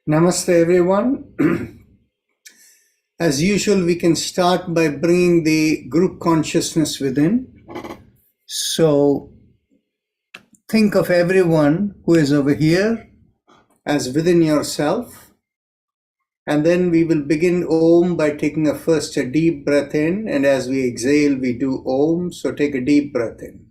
Namaste, everyone. As usual, we can start by bringing the group consciousness within. So think of everyone who is over here as within yourself. And then we will begin Om by taking a deep breath in. And as we exhale, we do Om. So take a deep breath in.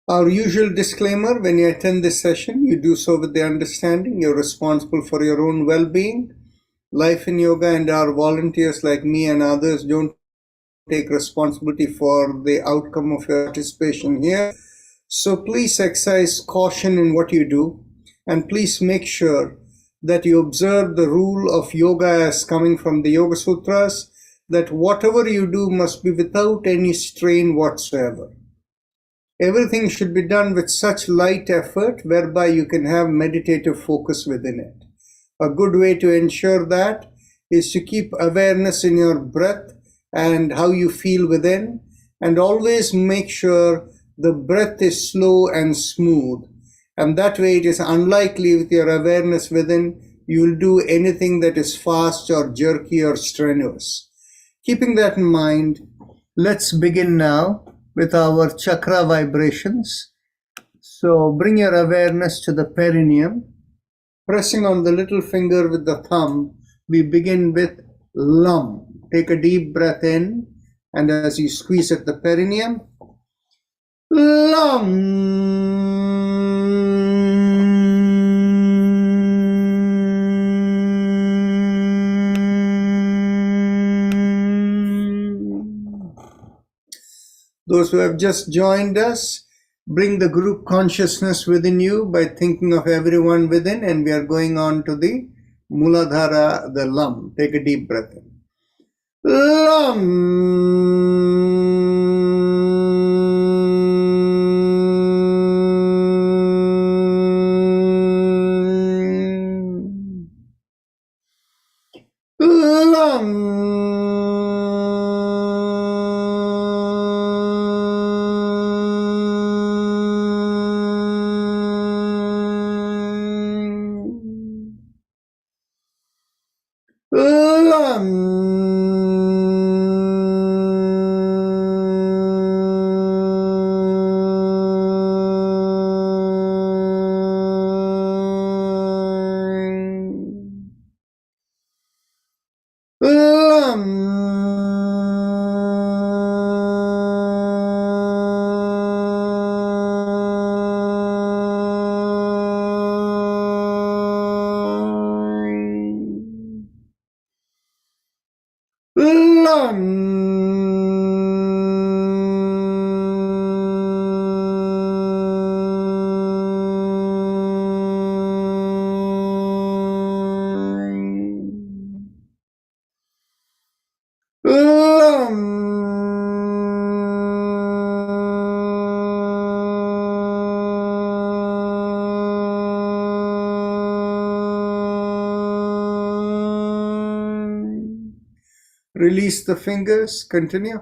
Our usual disclaimer: when you attend this session, you do so with the understanding you're responsible for your own well-being. Life in Yoga and our volunteers like me and others don't take responsibility for the outcome of your participation here. So please exercise caution in what you do, and please make sure that you observe the rule of yoga as coming from the Yoga Sutras, that whatever you do must be without any strain whatsoever. Everything should be done with such light effort whereby you can have meditative focus within it. A good way to ensure that is to keep awareness in your breath and how you feel within, and always make sure the breath is slow and smooth. And that way it is unlikely with your awareness within you will do anything that is fast or jerky or strenuous. Keeping that in mind, let's begin now with our chakra vibrations. So bring your awareness to the perineum. Pressing on the little finger with the thumb, we begin with Lam. Take a deep breath in, and as you squeeze at the perineum, Lam. Those who have just joined us, bring the group consciousness within you by thinking of everyone within, and we are going on to the Muladhara, the Lam. Take a deep breath in. Lam. Lam. Release the fingers, continue.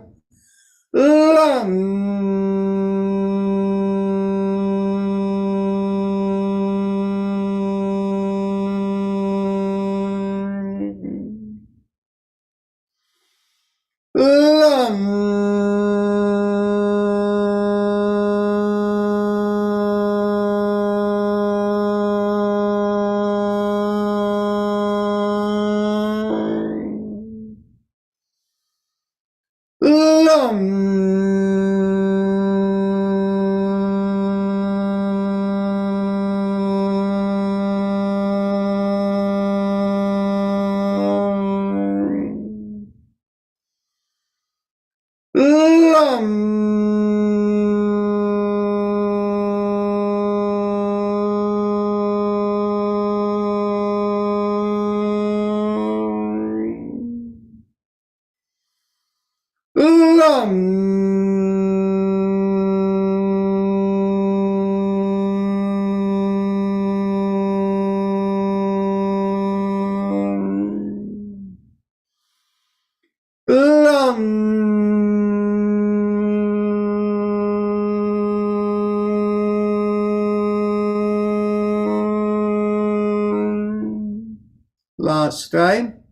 Last time.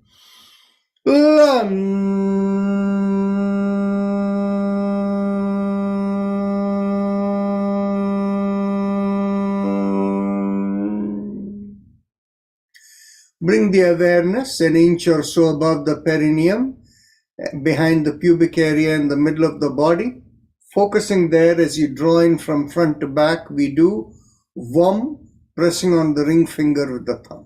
Bring the awareness an inch or so above the perineum, behind the pubic area in the middle of the body. Focusing there as you draw in from front to back, we do Vam, pressing on the ring finger with the thumb.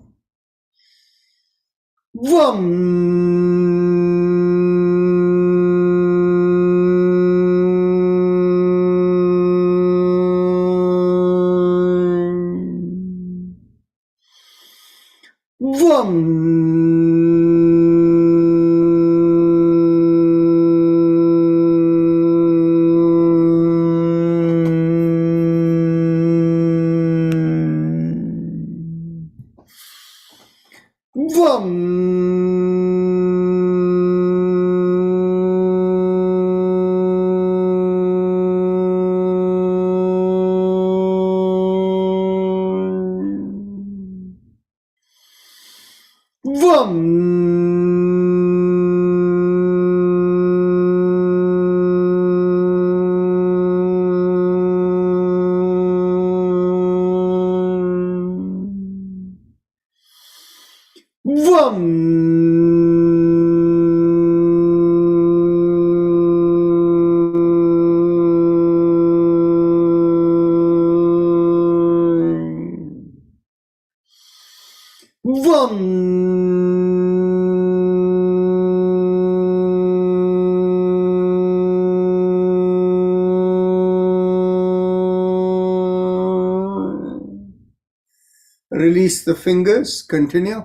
Release the fingers, continue.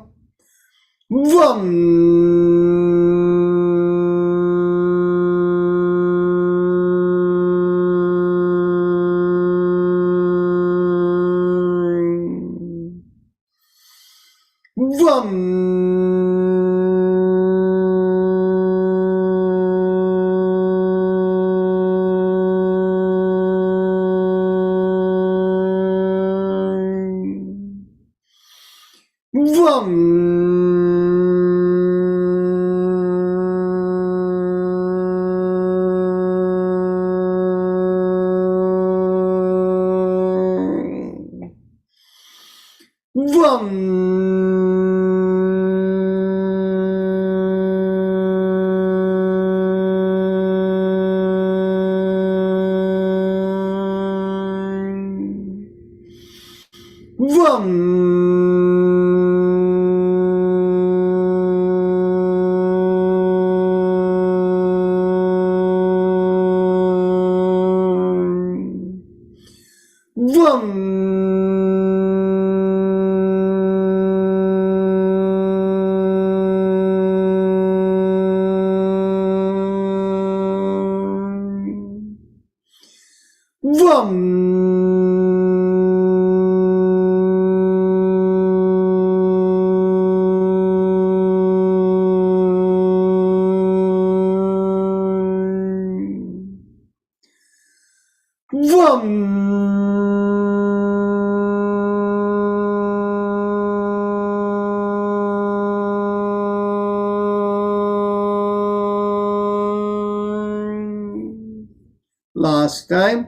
Last time.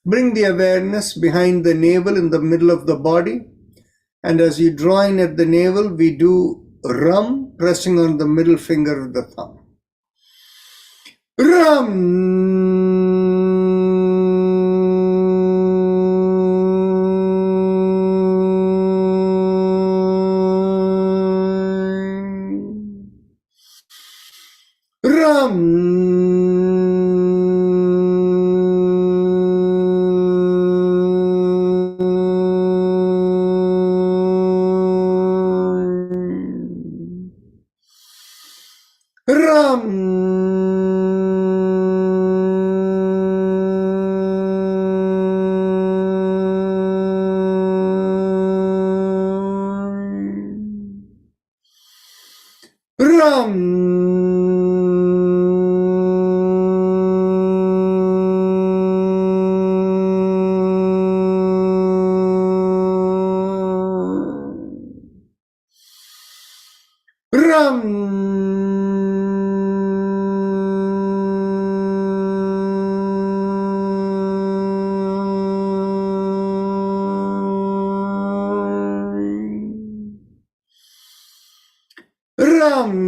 Bring the awareness behind the navel in the middle of the body. And as you draw in at the navel, we do Ram, pressing on the middle finger of the thumb. Ram. Ram. Ram. Ram. Ram. Ram.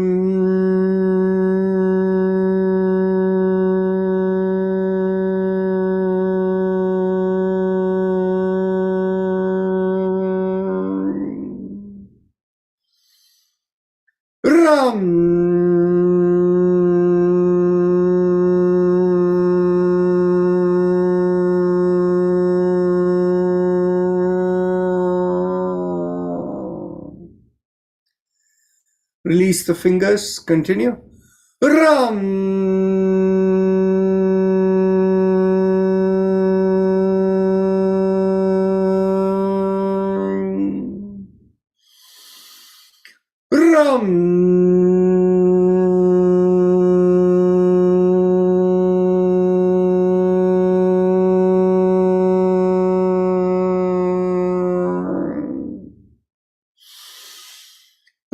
Ram. Release the fingers. Continue. Ram. Ram.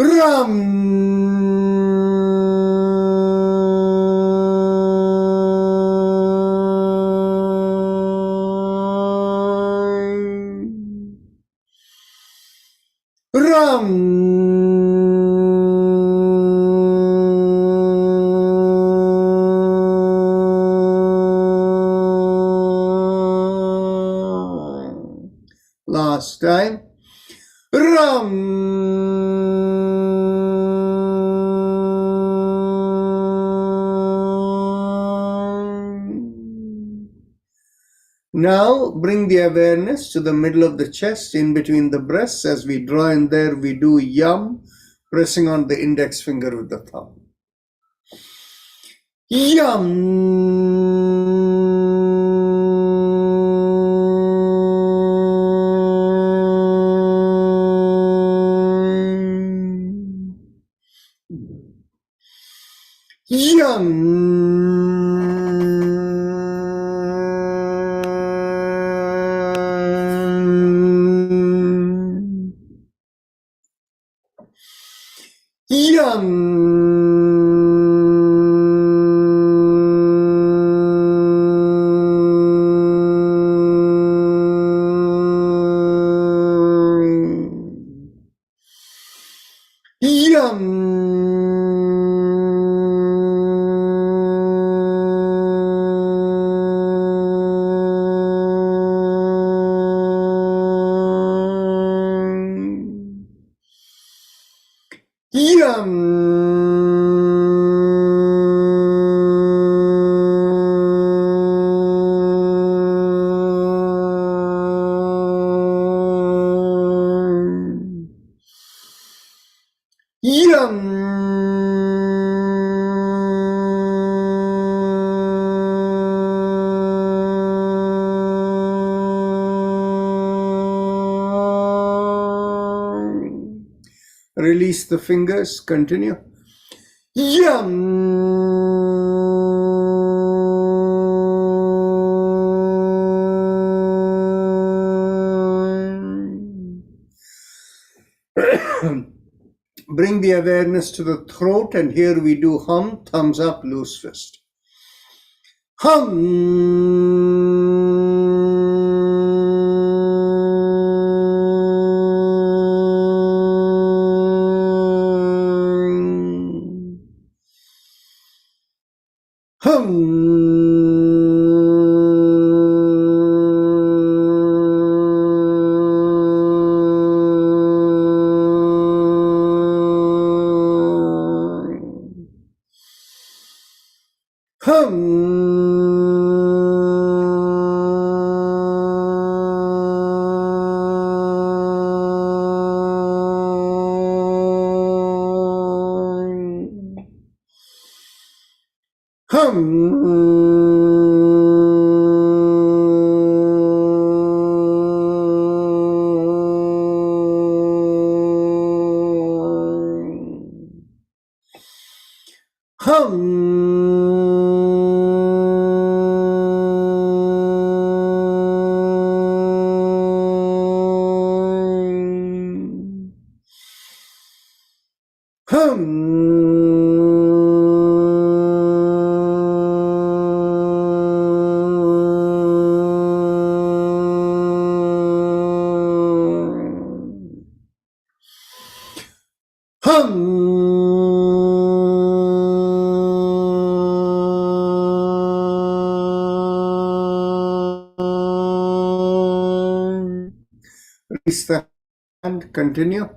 Ram. Ram. Last time. Ram. Now bring the awareness to the middle of the chest, in between the breasts. As we draw in there, we do yum, pressing on the index finger with the thumb. Yum. Release the fingers. Continue. Bring the awareness to the throat, and here we do hum, thumbs up, loose fist. Release the hand, continue.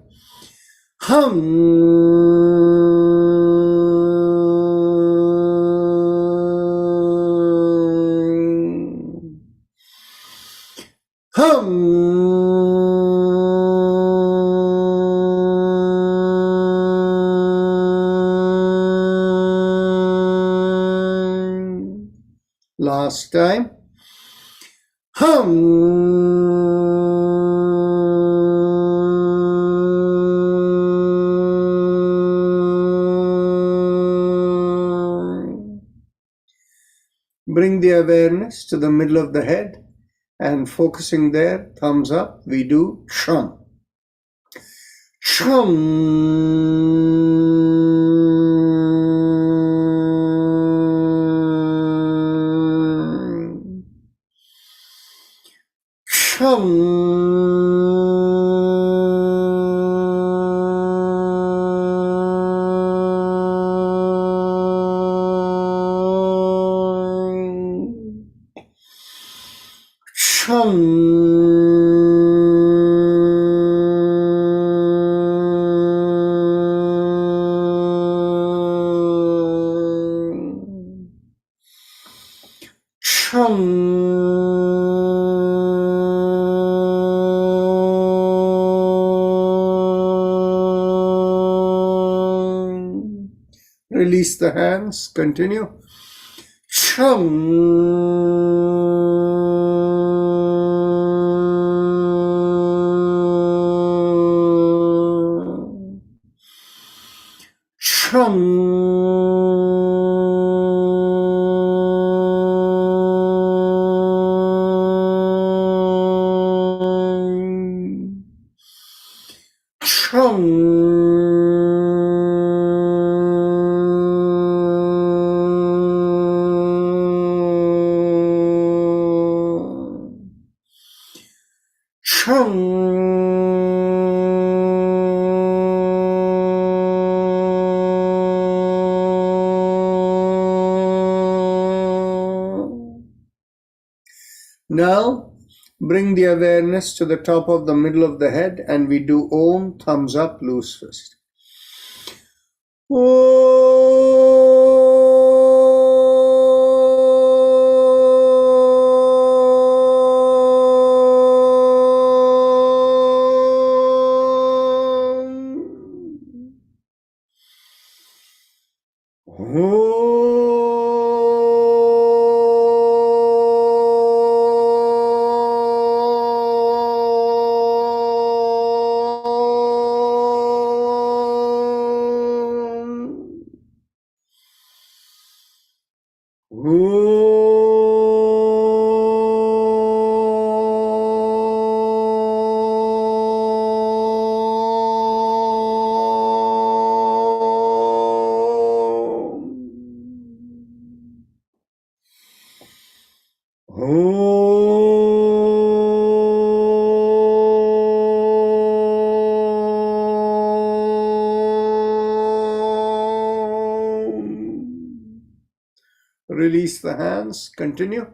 Last time. Bring the awareness to the middle of the head and focusing there, thumbs up, we do chum. Chum. Release the hands, continue. Now, bring the awareness to the top of the middle of the head and we do Om, thumbs up, loose fist. Release the hands, continue.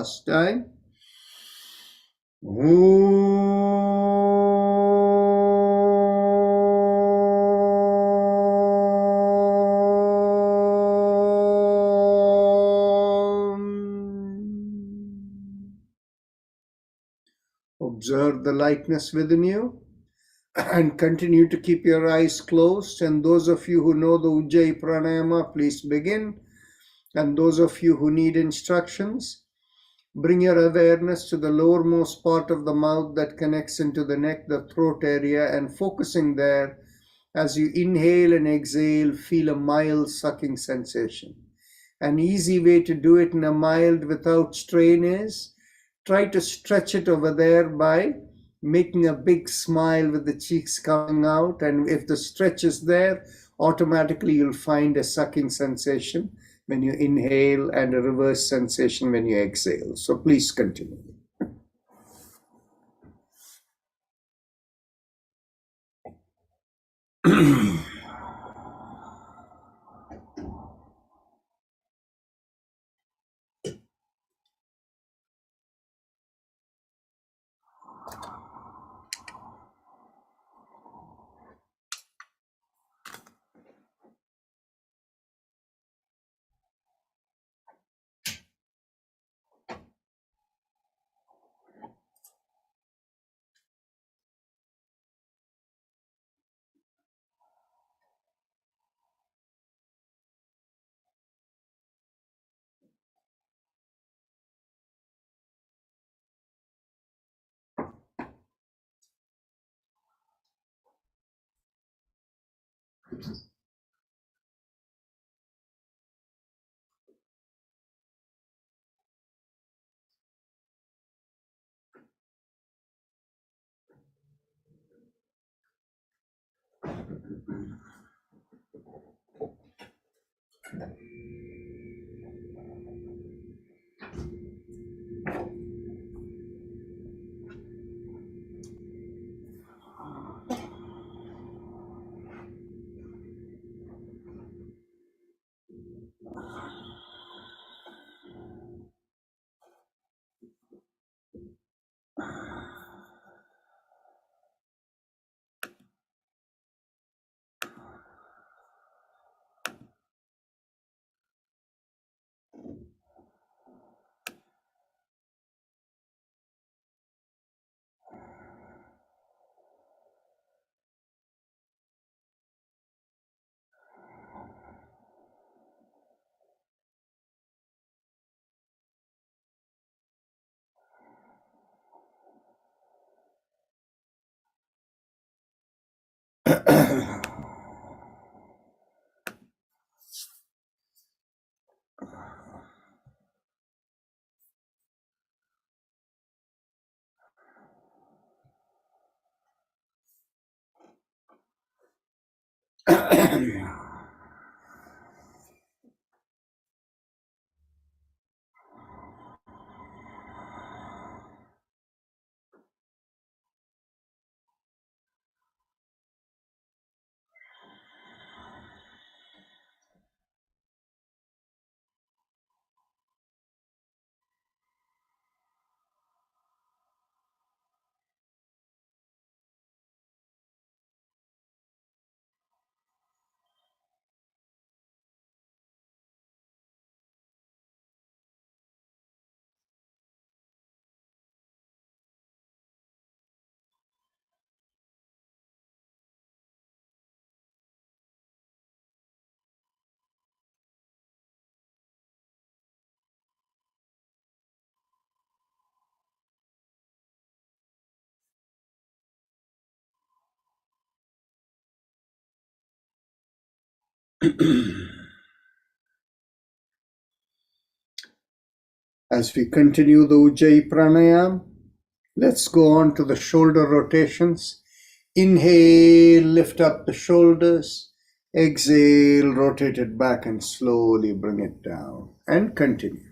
last time. Observe the lightness within you and continue to keep your eyes closed. And those of you who know the Ujjayi Pranayama, please begin. And those of you who need instructions, bring your awareness to the lowermost part of the mouth that connects into the neck, the throat area, and focusing there. As you inhale and exhale, feel a mild sucking sensation. An easy way to do it in a mild without strain is try to stretch it over there by making a big smile with the cheeks coming out. And if the stretch is there, automatically you'll find a sucking sensation when you inhale and a reverse sensation when you exhale. So please continue. As we continue the Ujjayi Pranayam, let's go on to the shoulder rotations. Inhale, lift up the shoulders. Exhale, rotate it back and slowly bring it down. And continue.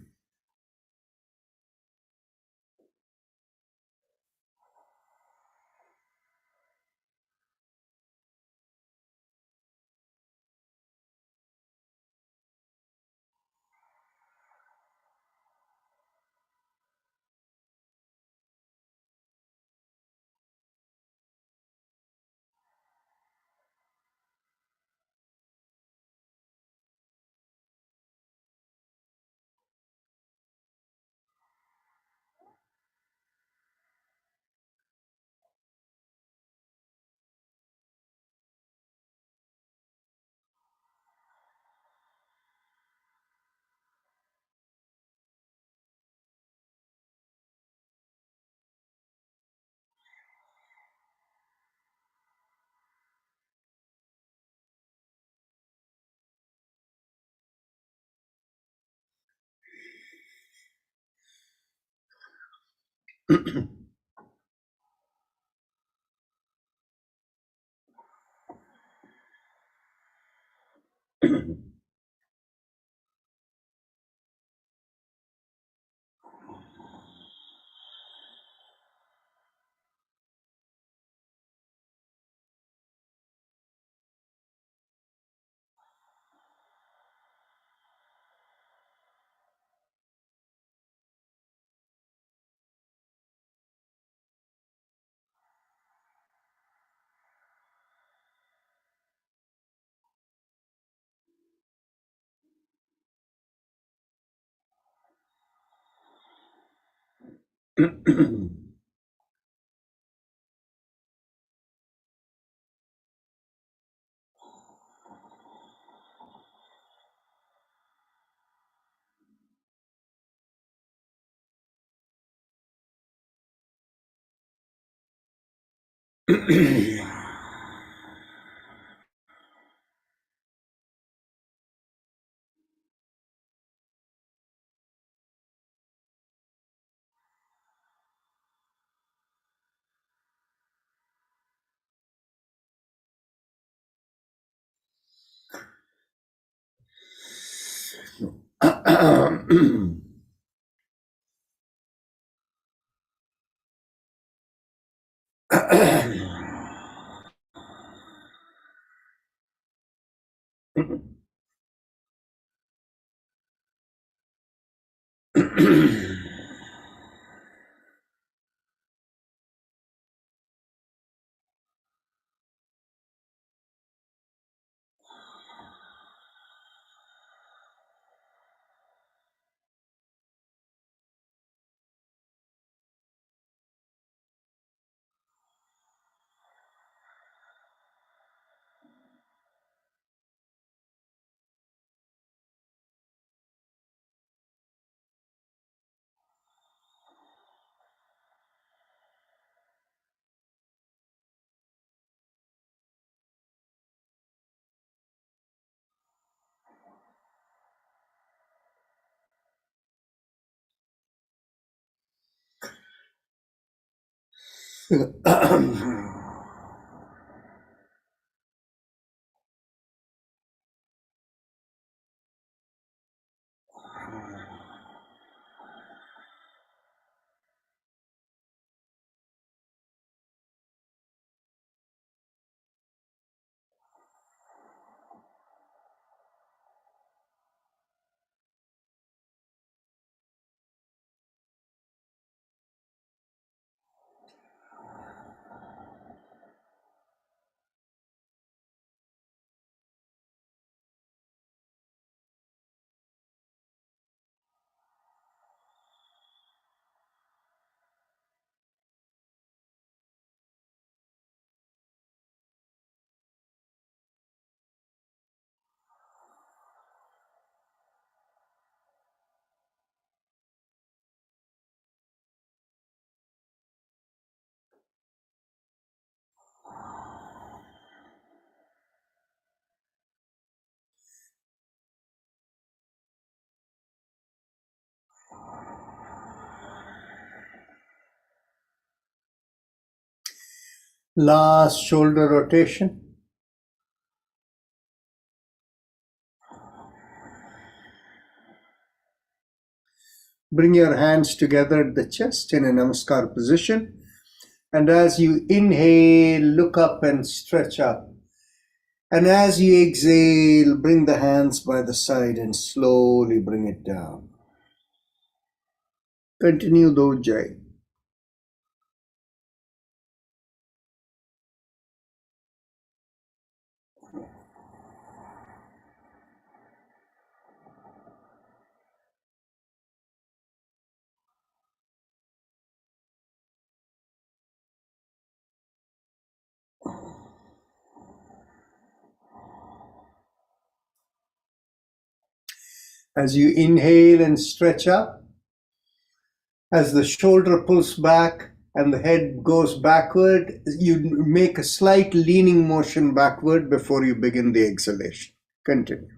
Last shoulder rotation. Bring your hands together at the chest in a namaskar position. And as you inhale, look up and stretch up. And as you exhale, bring the hands by the side and slowly bring it down. Continue the Ujjayi. As you inhale and stretch up, as the shoulder pulls back and the head goes backward, you make a slight leaning motion backward before you begin the exhalation. Continue.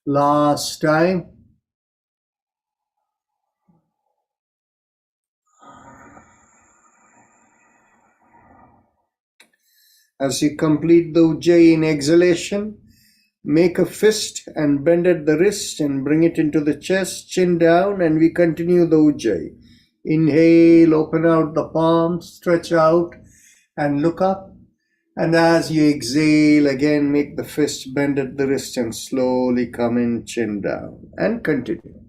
Last time. As you complete the Ujjayi in exhalation, make a fist and bend at the wrist and bring it into the chest, chin down, and we continue the Ujjayi. Inhale, open out the palms, stretch out, and look up. And as you exhale, again make the fist bend at the wrist and slowly come in, chin down, and continue.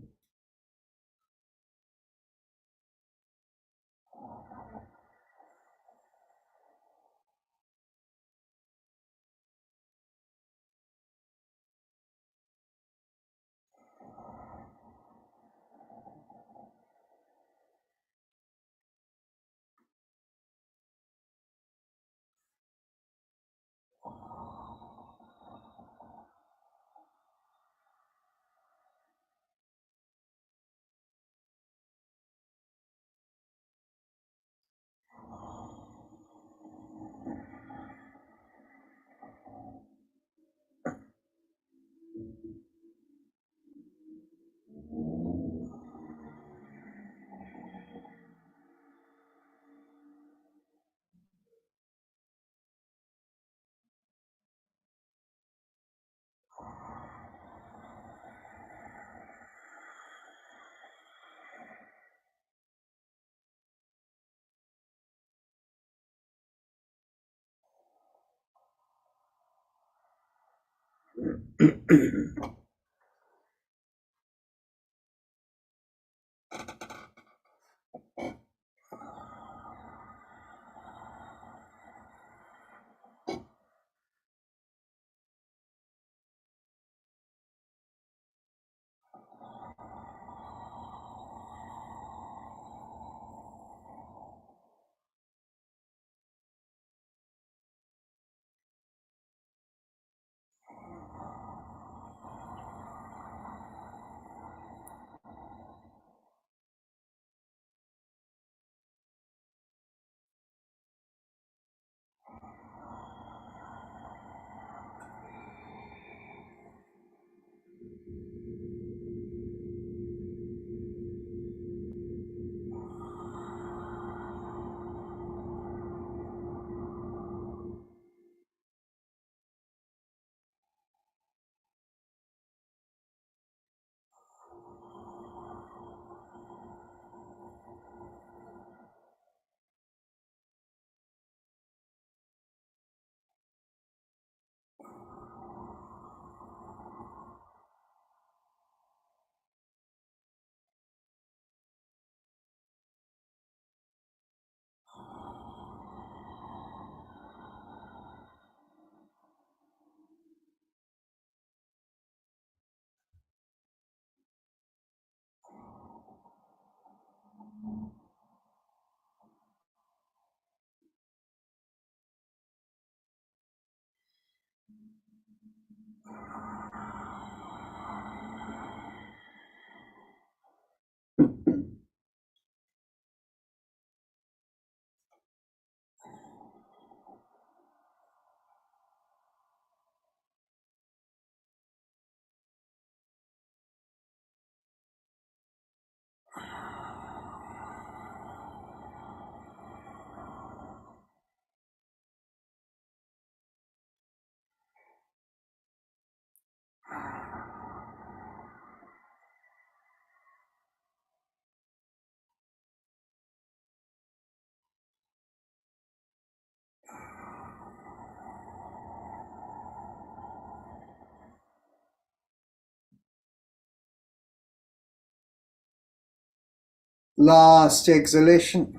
Last exhalation.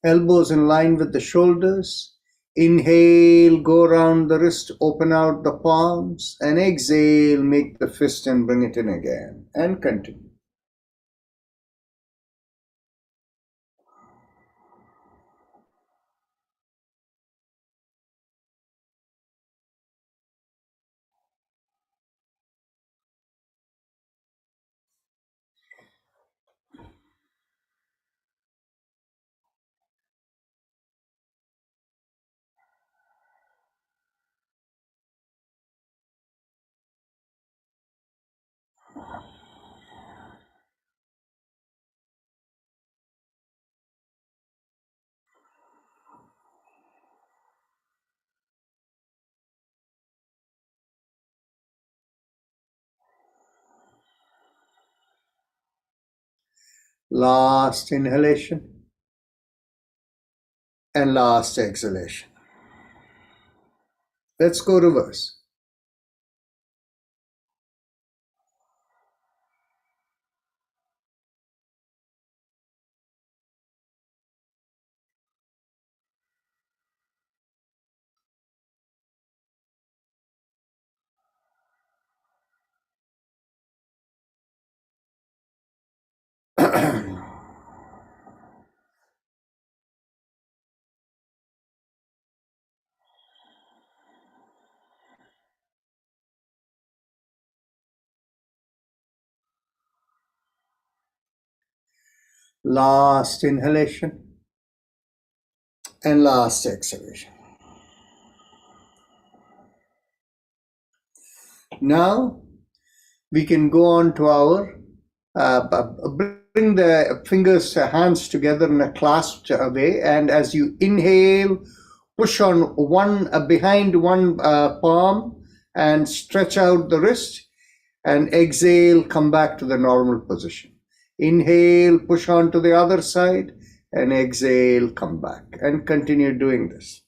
Elbows in line with the shoulders. Inhale, go around the wrist, open out the palms, and exhale, make the fist and bring it in again, and continue. Last inhalation and last exhalation. Let's go reverse. Last inhalation and last exhalation. Now we can go on to our bring the fingers, hands together in a clasped way, and as you inhale, push on one behind one palm and stretch out the wrist, and exhale, come back to the normal position. Inhale, push on to the other side, and exhale, come back, and continue doing this.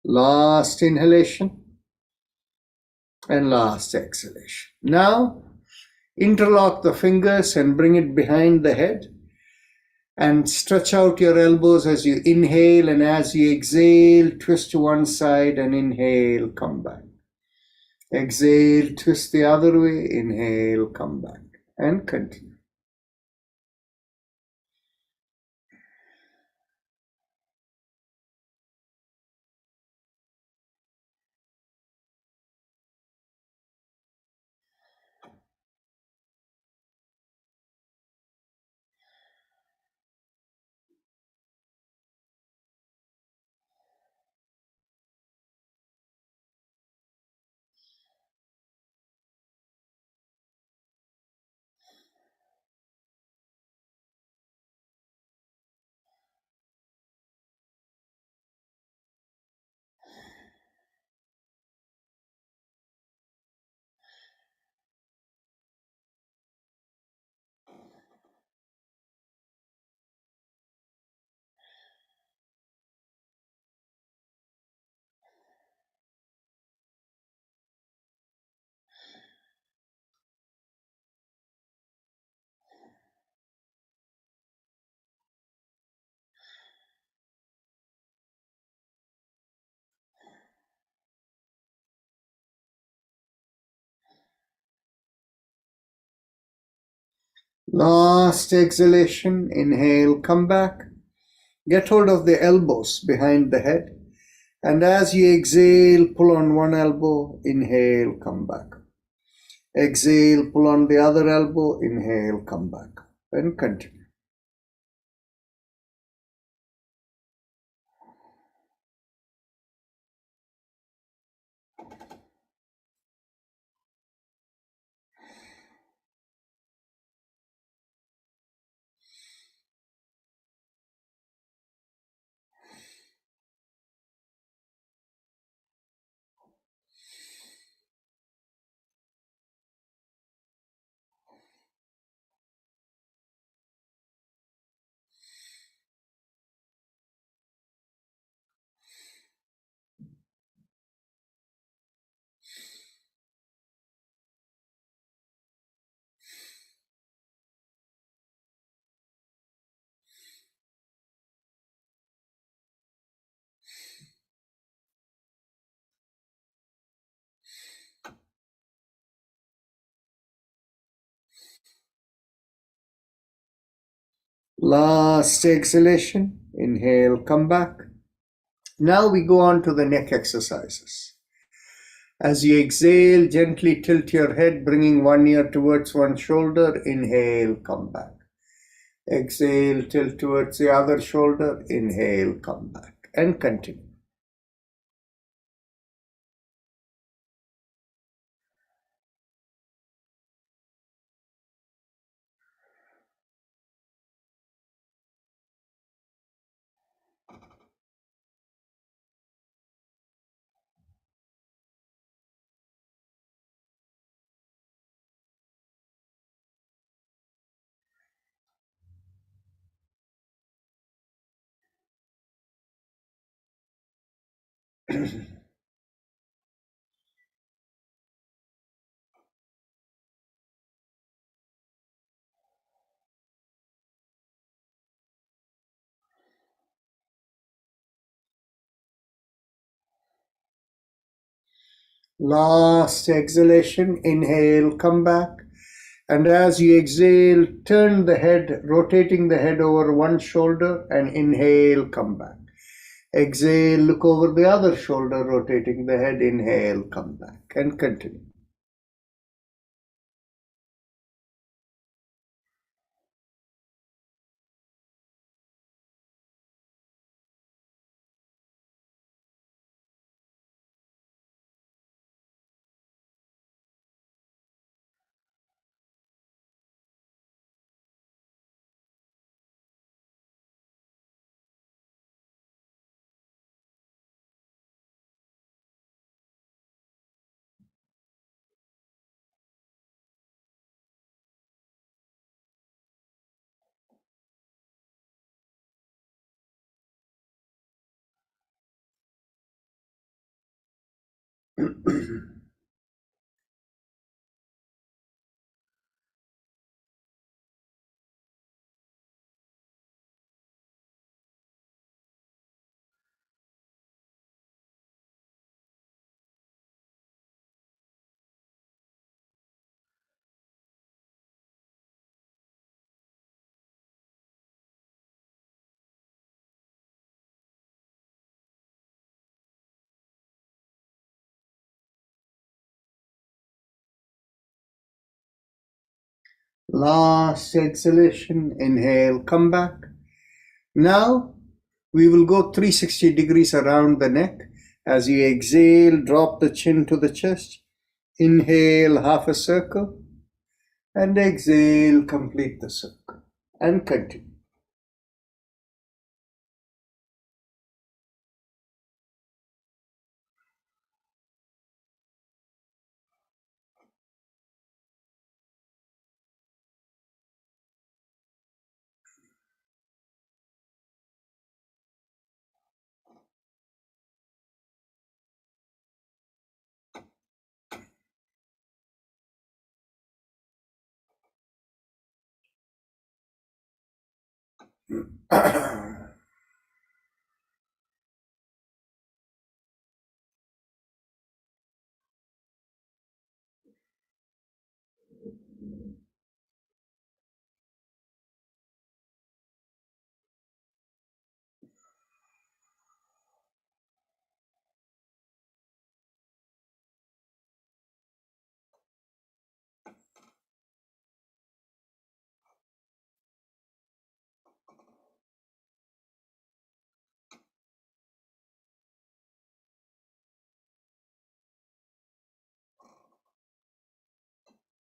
Last inhalation and last exhalation. Now, interlock the fingers and bring it behind the head and stretch out your elbows as you inhale, and as you exhale, twist to one side and inhale, come back. Exhale, twist the other way, inhale, come back, and continue. Last exhalation, inhale, come back. Get hold of the elbows behind the head. And as you exhale, pull on one elbow, inhale, come back. Exhale, pull on the other elbow, inhale, come back. And continue. Last exhalation, inhale, come back. Now we go on to the neck exercises. As you exhale, gently tilt your head, bringing one ear towards one shoulder. Inhale, come back. Exhale, tilt towards the other shoulder. Inhale, come back. And continue. Last exhalation, inhale, come back. And as you exhale, turn the head, rotating the head over one shoulder, and inhale, come back. Exhale, look over the other shoulder, rotating the head. Inhale, come back, and continue. Last exhalation, inhale, come back. Now we will go 360 degrees around the neck. As you exhale, drop the chin to the chest. Inhale, half a circle. And exhale, complete the circle. And continue.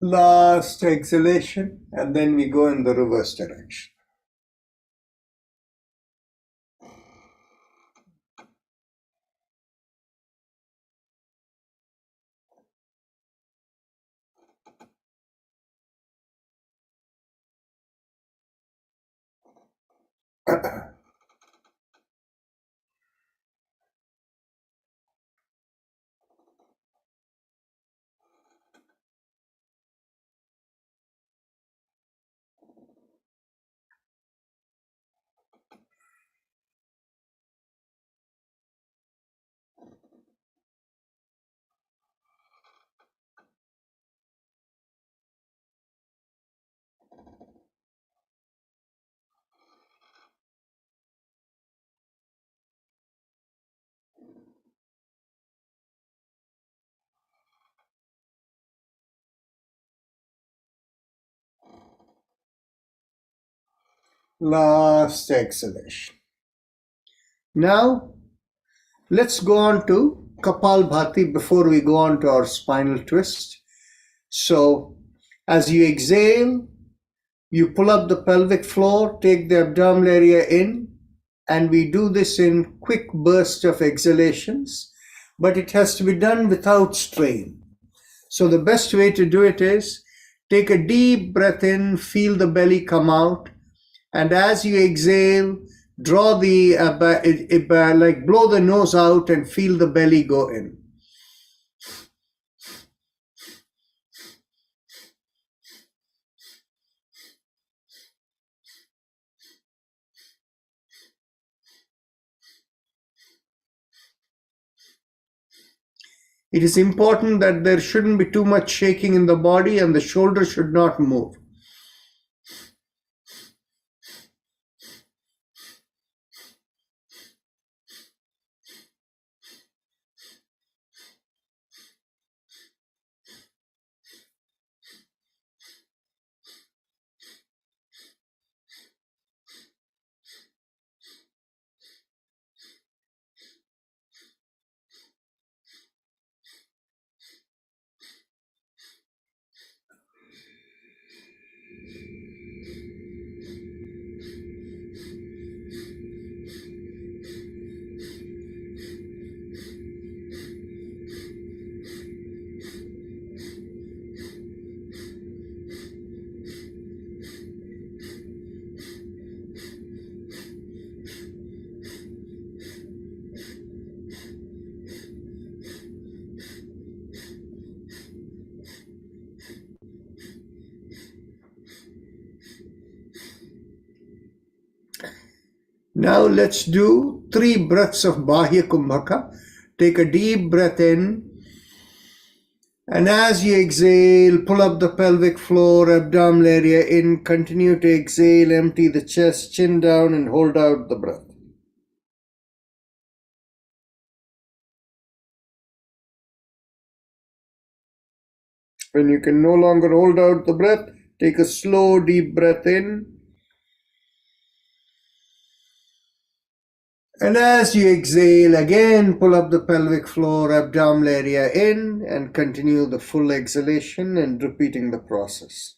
Last exhalation, and then we go in the reverse direction. Last exhalation. Now, let's go on to Kapalbhati before we go on to our spinal twist. So, as you exhale, you pull up the pelvic floor, take the abdominal area in, and we do this in quick bursts of exhalations, but it has to be done without strain. So the best way to do it is take a deep breath in, feel the belly come out, and as you exhale, draw the like blow the nose out and feel the belly go in. It is important that there shouldn't be too much shaking in the body and the shoulders should not move. Now let's do 3 breaths of Bahya Kumbhaka. Take a deep breath in. And as you exhale, pull up the pelvic floor, abdominal area in. Continue to exhale, empty the chest, chin down, and hold out the breath. When you can no longer hold out the breath, take a slow, deep breath in. And as you exhale, again pull up the pelvic floor, abdominal area in, and continue the full exhalation and repeating the process.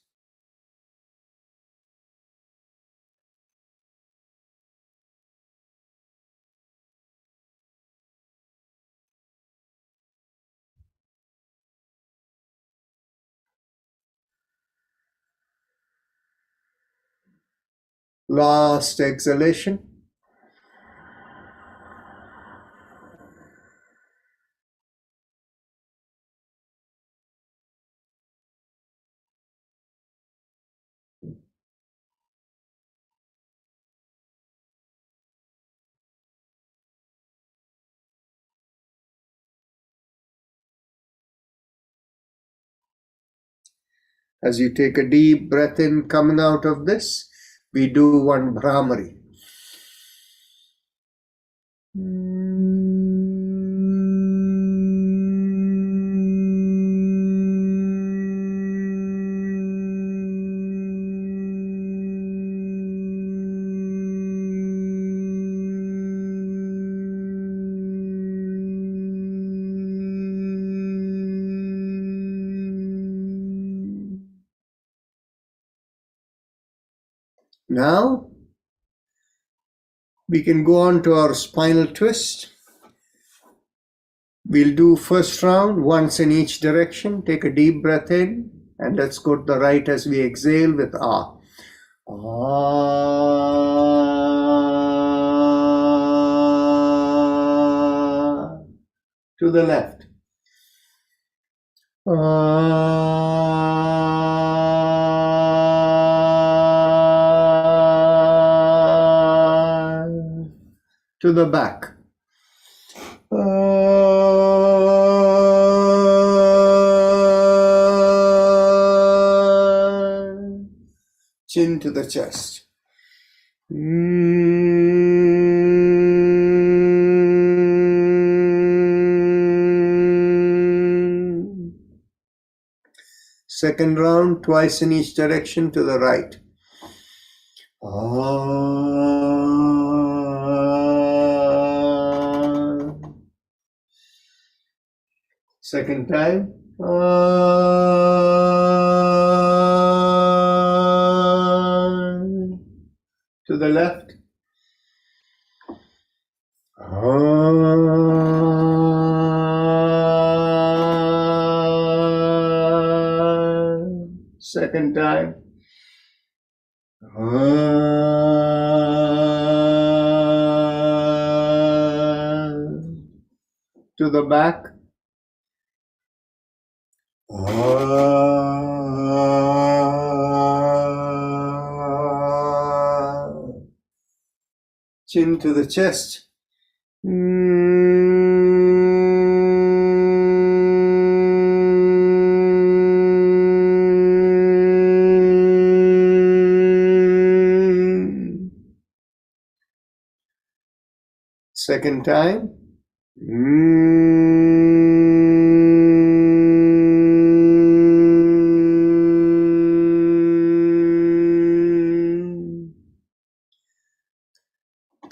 Last exhalation. As you take a deep breath in, coming out of this, we do one Bhramari. Now, we can go on to our spinal twist. We'll do first round, once in each direction. Take a deep breath in, and let's go to the right as we exhale with Ah. Ah. To the left. Ah. To the back. Chin to the chest. Second round, twice in each direction to the right. Second time. To the left. Second time. To the back. Chin to the chest. Second time.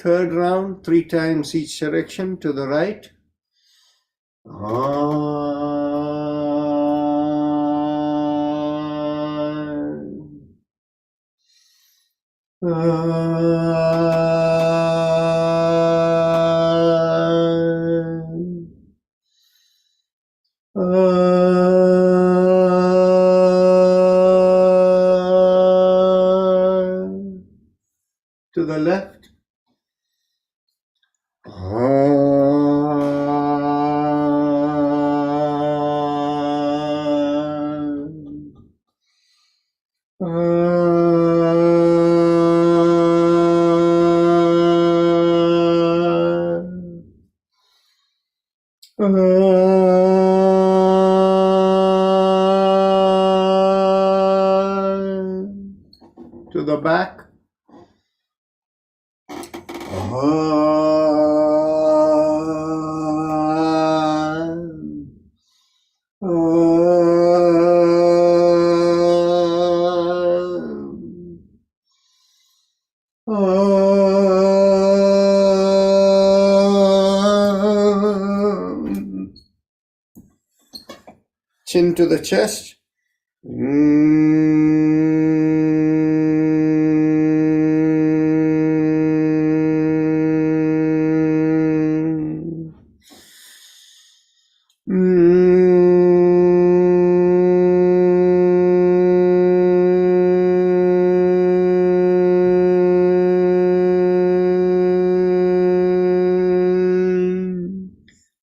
Third round, 3 times each direction to the right. To the left. To the back. Chin to the chest.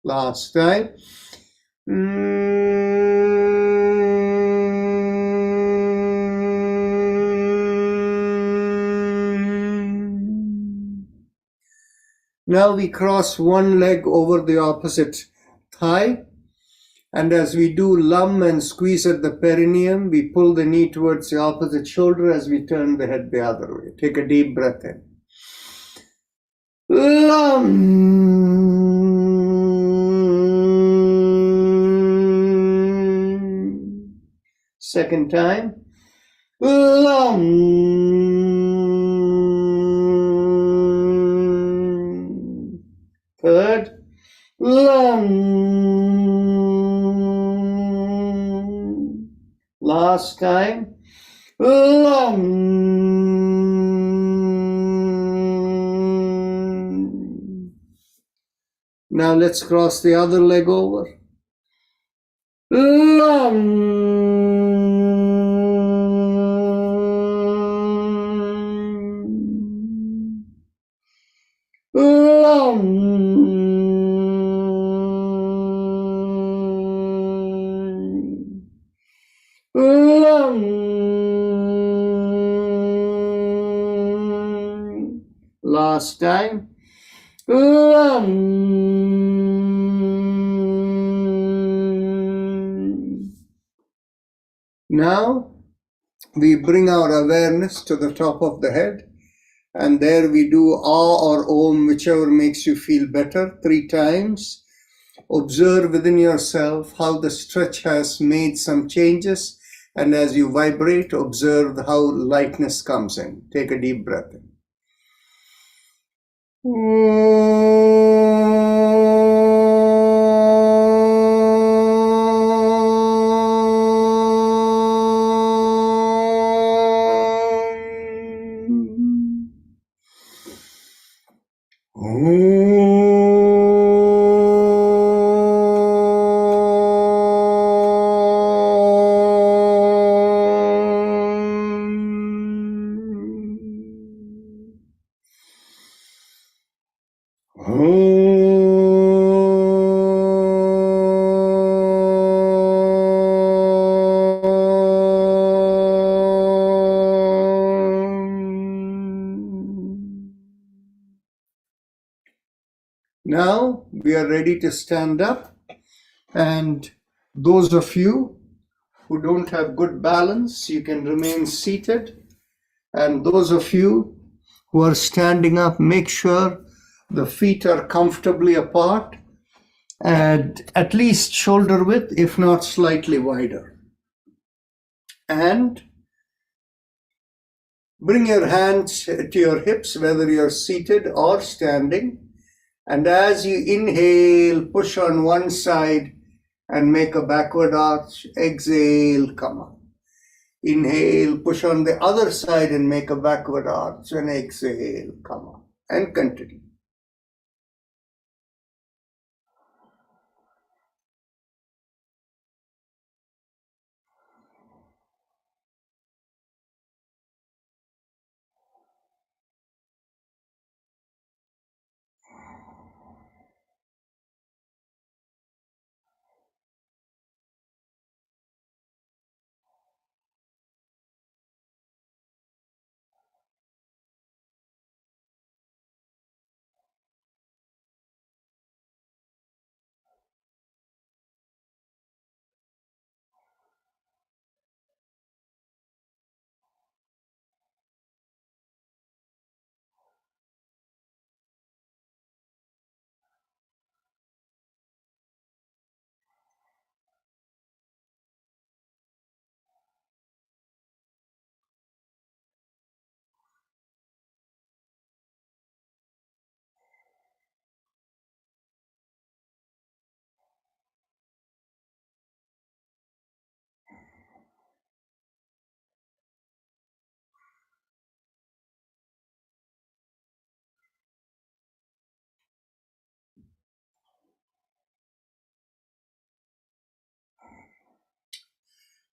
Last time. Now we cross one leg over the opposite thigh, and as we do lum and squeeze at the perineum, we pull the knee towards the opposite shoulder as we turn the head the other way. Take a deep breath in. Lum. Second time. Lum. Third. Lum. Last time. Lum. Now let's cross the other leg over. Lum. Last time. Now we bring our awareness to the top of the head, and there we do Ah or Om, whichever makes you feel better, 3 times. Observe within yourself how the stretch has made some changes, and as you vibrate, observe how lightness comes in. Take a deep breath in. Now we are ready to stand up, and those of you who don't have good balance, you can remain seated, and those of you who are standing up, make sure the feet are comfortably apart and at least shoulder width, if not slightly wider. And bring your hands to your hips, whether you're seated or standing. And as you inhale, push on one side and make a backward arch. Exhale, come up. Inhale, push on the other side and make a backward arch, and exhale, come up. And continue.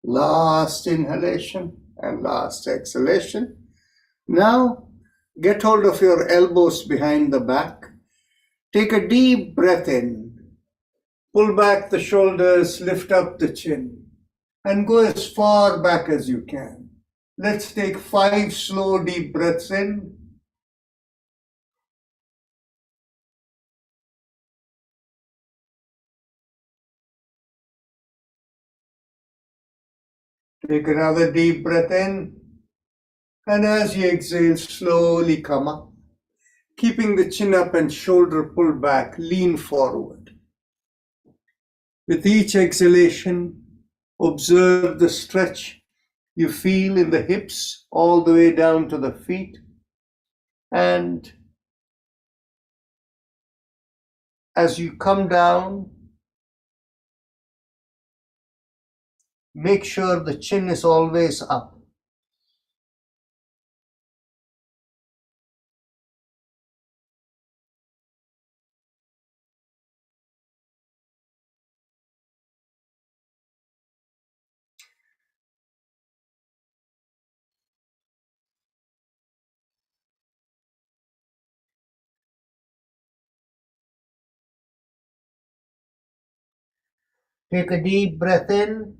Last inhalation and last exhalation. Now, get hold of your elbows behind the back. Take a deep breath in. Pull back the shoulders, lift up the chin, and go as far back as you can. Let's take 5 slow, deep breaths in. Take another deep breath in. And as you exhale, slowly come up. Keeping the chin up and shoulder pulled back, lean forward. With each exhalation, observe the stretch you feel in the hips all the way down to the feet. And as you come down, make sure the chin is always up. Take a deep breath in,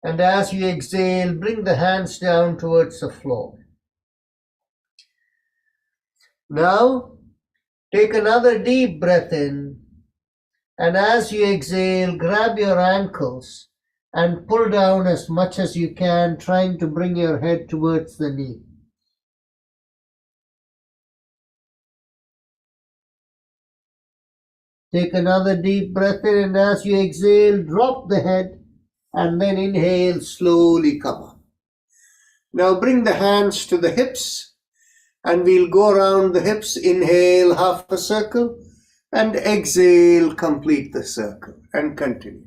and as you exhale, bring the hands down towards the floor. Now, take another deep breath in, and as you exhale, grab your ankles and pull down as much as you can, trying to bring your head towards the knee. Take another deep breath in, and as you exhale, drop the head, and then inhale, slowly come up. Now bring the hands to the hips, and we'll go around the hips. Inhale, half a circle, and exhale, complete the circle, and continue.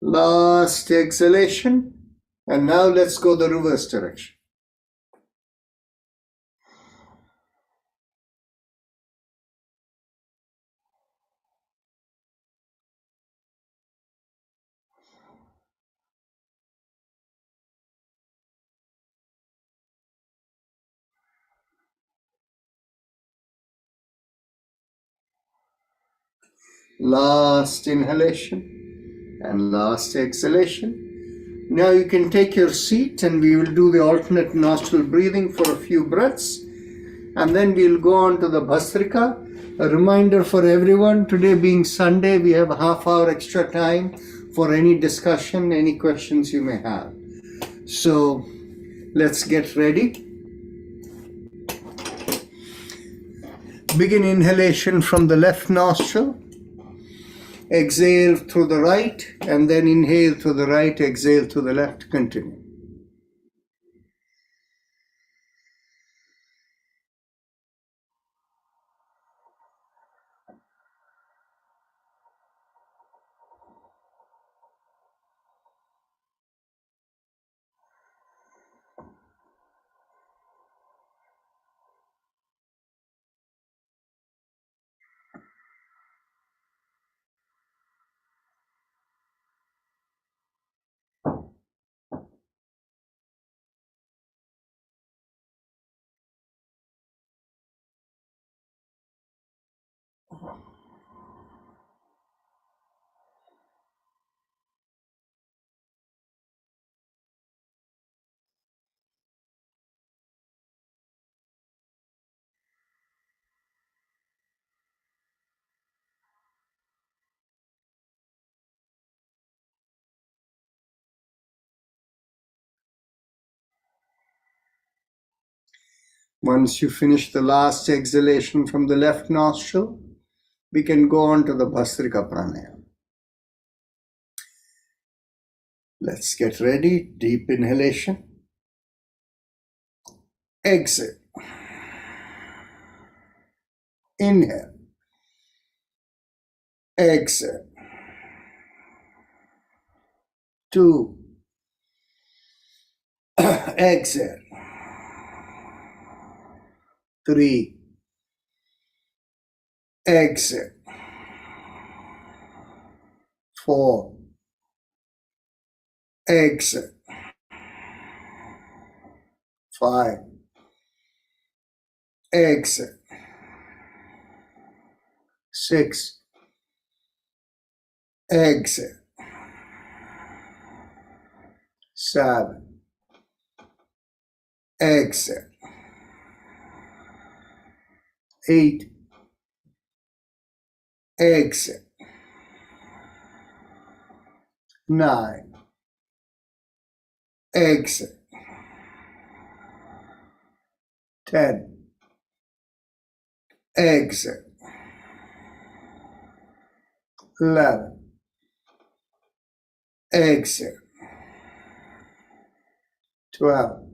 Last exhalation, and now let's go the reverse direction. Last inhalation and last exhalation. Now you can take your seat, and we will do the alternate nostril breathing for a few breaths, and then we'll go on to the Bhastrika. A reminder for everyone, today being Sunday, we have a half-hour extra time for any discussion, any questions you may have. So let's get ready. Begin inhalation from the left nostril. Exhale through the right, and then inhale through the right, exhale through the left. Continue. Once you finish the last exhalation from the left nostril, we can go on to the Bhastrika Pranayama. Let's get ready. Deep inhalation. Exit. Inhale. Exit. 2. Exit. 3. Exit. 4. Exit. 5. Exit. 6. Exit. 7. Exit. 8. Exit. 9. Exit. 10. Exit. 11. Exit. 12.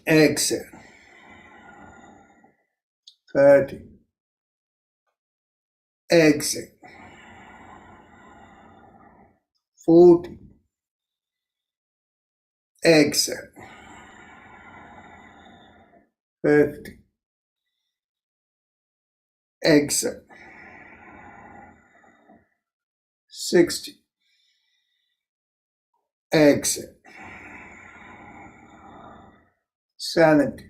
Exit. 30. Exit. 40. Exit. 50. Exit. 60. Exit. 70.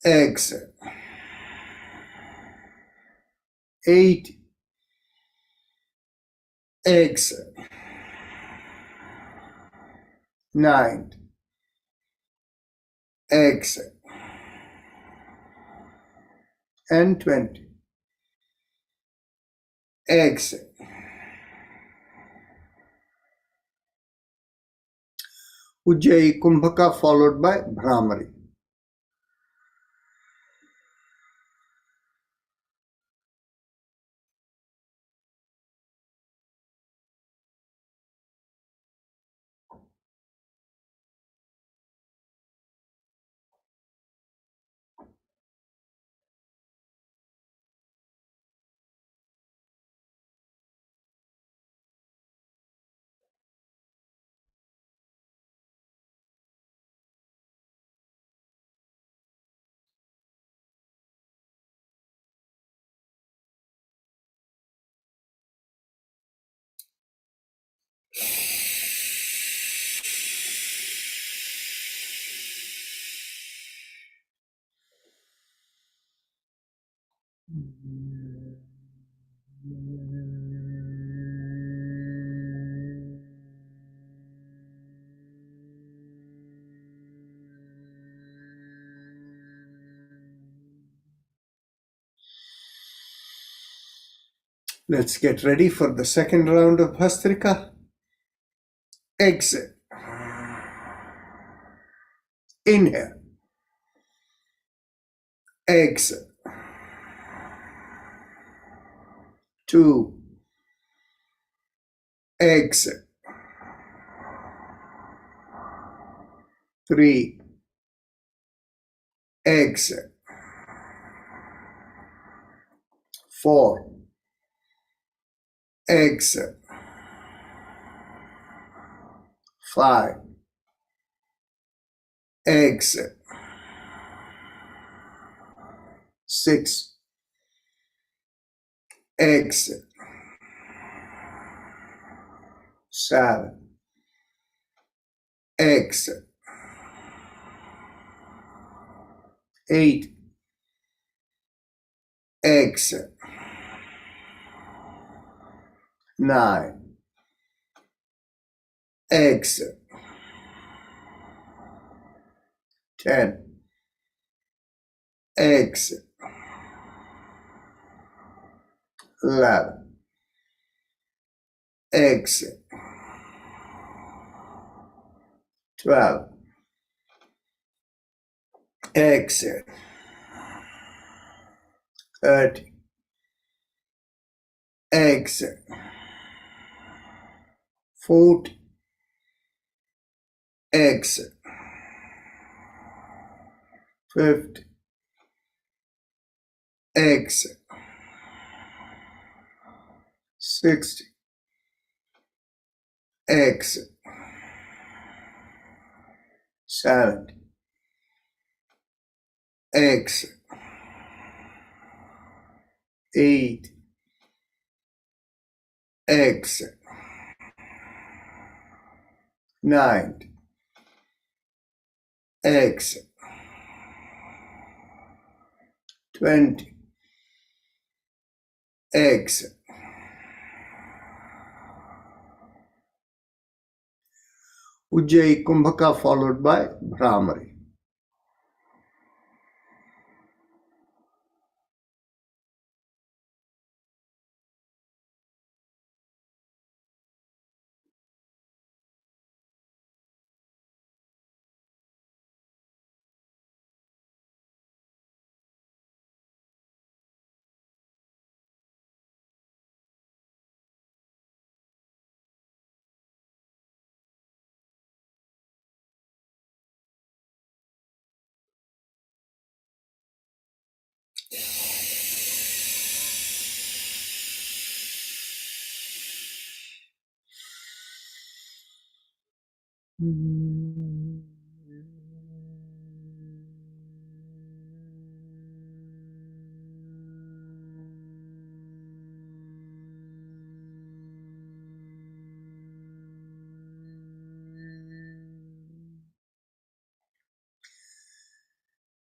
Exit. 80. Exit. 90. Exit. And 20. Exit. Ujjayi Kumbhaka followed by Bhramari. Let's get ready for the second round of Bhastrika. Exit. Inhale. Exit. 2. Exit. 3. Exit. 4. Exit. 5. Exit. 6. Exit. 7. Exit. 8. Exit. 9. Exit. 10. Exit. 11. Exit. 12. Exit. 30. Exit. 4th, exit. 5th, exit. 6th, exit. 7th, exit. 8th, exit. 9th, exit. 20, exit. Ujjayi Kumbhaka followed by Brahmari.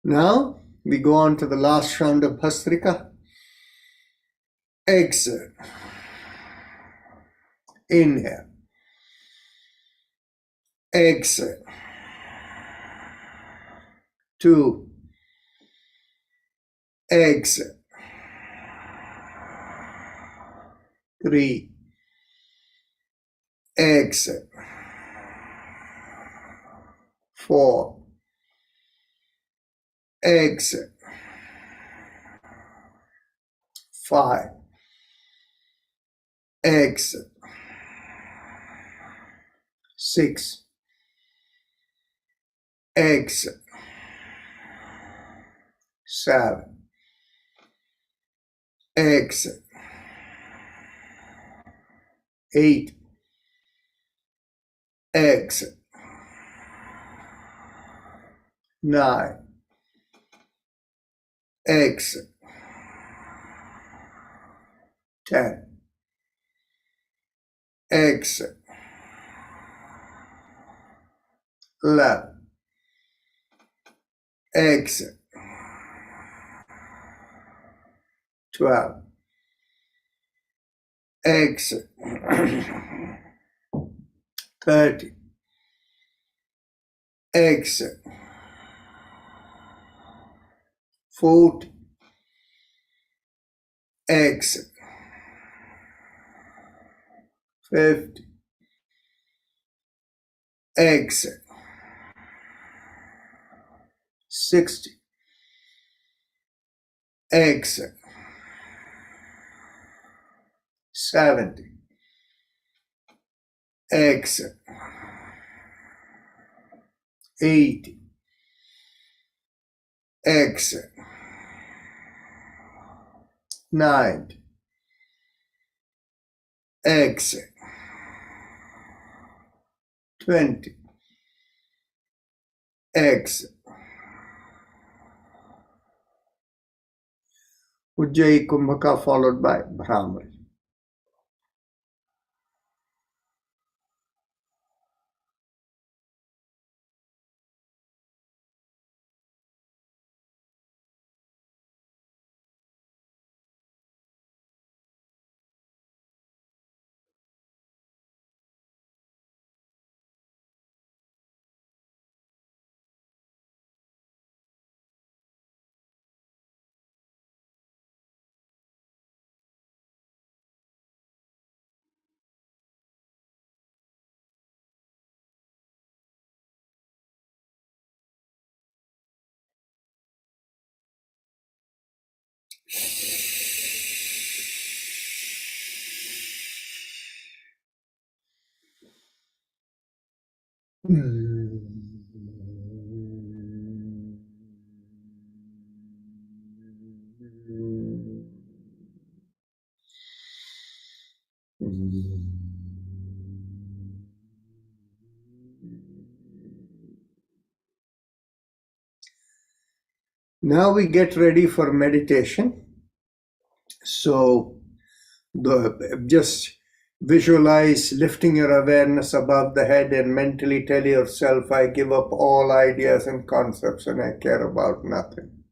Now we go on to the last round of Bhastrika. Exit. Inhale. Exit. 2. Exit. 3. Exit. 4. Exit. 5. Exit. 6. Exit. 7. Exit. 8. Exit. 9. Exit. 10. Exit. 11. Exit. 12. Exit. 30. Exit. 40. Exit. 50. Exit. 60. Exit. 70. Exit. 80. Exit. 90. Exit. 20. Exit. Ujjayi Kumbhaka followed by Brahmari. Now we get ready for meditation. So just visualize lifting your awareness above the head and mentally tell yourself, I give up all ideas and concepts and I care about nothing.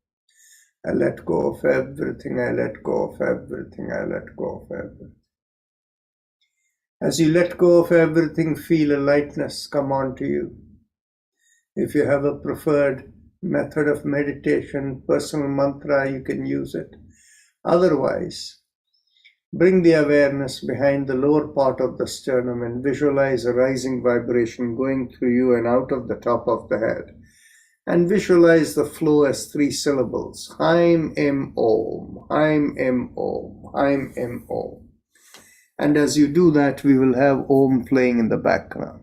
I let go of everything, I let go of everything, I let go of everything. As you let go of everything, feel a lightness come onto you. If you have a preferred method of meditation, personal mantra, you can use it. Otherwise, bring the awareness behind the lower part of the sternum and visualize a rising vibration going through you and out of the top of the head. And visualize the flow as 3 syllables. Haim Im Om, Haim Im Om, Haim Im Om. And as you do that, we will have Om playing in the background.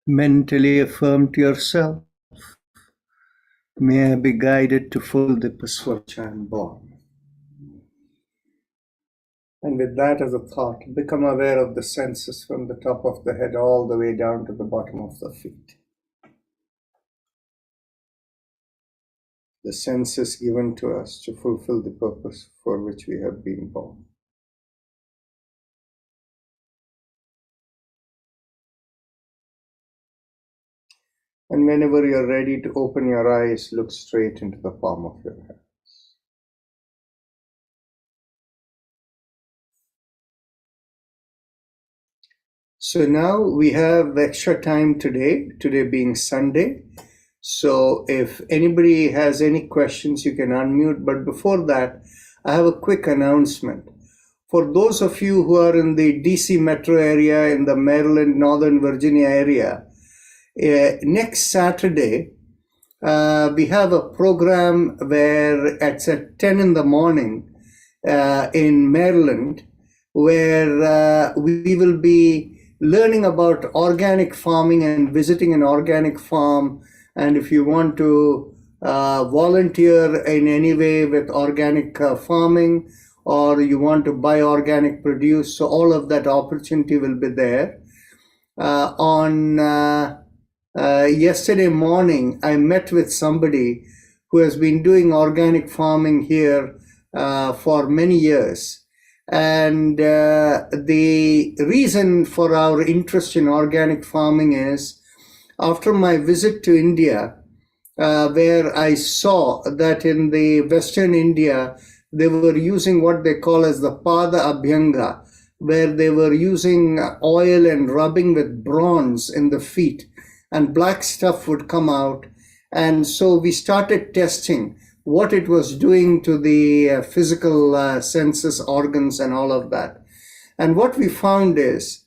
Mentally affirm to yourself, may I be guided to fulfill the purpose for which I am born. And with that as a thought, become aware of the senses from the top of the head all the way down to the bottom of the feet. The senses given to us to fulfill the purpose for which we have been born. And whenever you're ready to open your eyes, look straight into the palm of your hand. So now we have extra time today being Sunday. So if anybody has any questions, you can unmute. But before that, I have a quick announcement. For those of you who are in the DC metro area, in the Maryland, Northern Virginia area, next Saturday, we have a program where it's at 10 in the morning in Maryland, where we will be learning about organic farming and visiting an organic farm. And if you want to volunteer in any way with organic farming, or you want to buy organic produce, so all of that opportunity will be there. On yesterday morning, I met with somebody who has been doing organic farming here for many years. And the reason for our interest in organic farming is, after my visit to India, where I saw that in the Western India, they were using what they call as the Pada Abhyanga, where they were using oil and rubbing with bronze in the feet, and black stuff would come out. And so we started testing what it was doing to the physical senses, organs, and all of that. And what we found is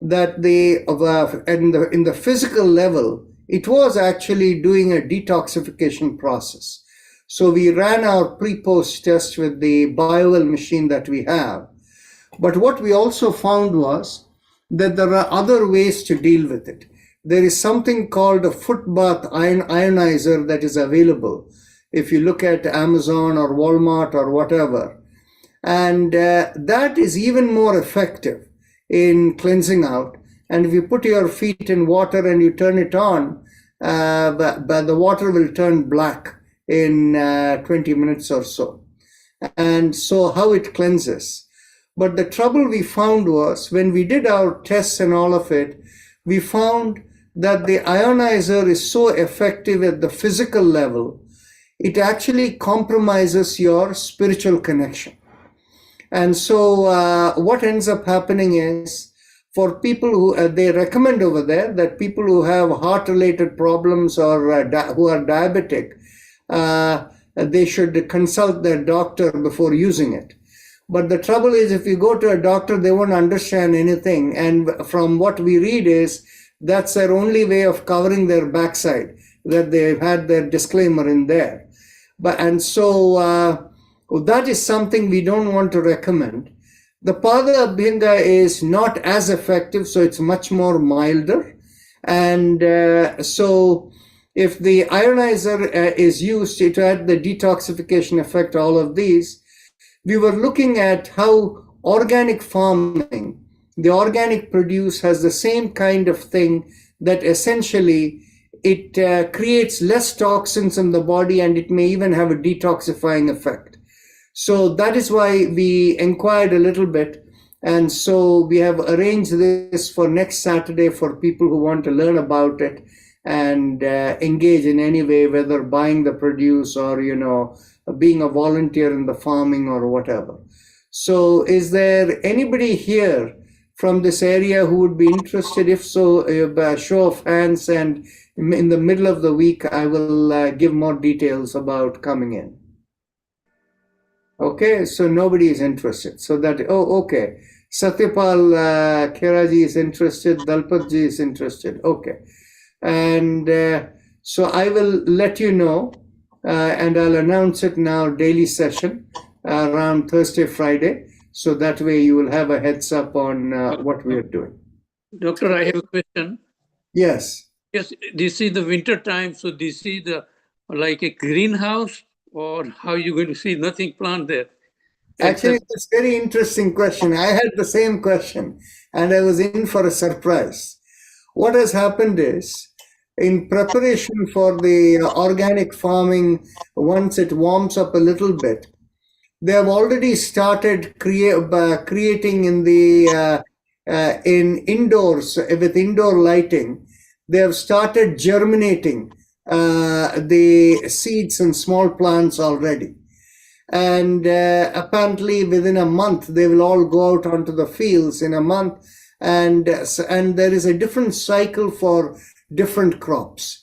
that in the physical level, it was actually doing a detoxification process. So we ran our pre-post test with the BioWell machine that we have. But what we also found was that there are other ways to deal with it. There is something called a foot bath ionizer that is available if you look at Amazon or Walmart or whatever. And that is even more effective in cleansing out. And if you put your feet in water and you turn it on, but the water will turn black in 20 minutes or so. And so how it cleanses. But the trouble we found was, when we did our tests and all of it, we found that the ionizer is so effective at the physical level, it actually compromises your spiritual connection. And so what ends up happening is, for people who, they recommend over there that people who have heart-related problems or who are diabetic, they should consult their doctor before using it. But the trouble is, if you go to a doctor, they won't understand anything. And from what we read is, that's their only way of covering their backside, that they've had their disclaimer in there. And so that is something we don't want to recommend. The Pada Abhyanga is not as effective, so it's much more milder. And so if the ionizer is used, it had the detoxification effect, all of these. We were looking at how organic farming, the organic produce, has the same kind of thing, that essentially it creates less toxins in the body, and it may even have a detoxifying effect. So that is why we inquired a little bit. And so we have arranged this for next Saturday for people who want to learn about it and engage in any way, whether buying the produce or, being a volunteer in the farming or whatever. So is there anybody here from this area who would be interested? If so, by a show of hands, and in the middle of the week, I will give more details about coming in. Okay, so nobody is interested. So that, okay. Satyapal Kheraji is interested, Dalpatji is interested. Okay. And so I will let you know, and I'll announce it now, daily session around Thursday, Friday. So that way you will have a heads up on what we are doing. Doctor, I have a question. Yes. Yes, this is the winter time, so this is like a greenhouse, or how you going to see nothing plant there? Actually, it's a very interesting question. I had the same question, and I was in for a surprise. What has happened is, in preparation for the organic farming, once it warms up a little bit, they have already started creating in the in indoors with indoor lighting. They have started germinating the seeds and small plants already. And apparently within a month, they will all go out onto the fields in a month. And there is a different cycle for different crops.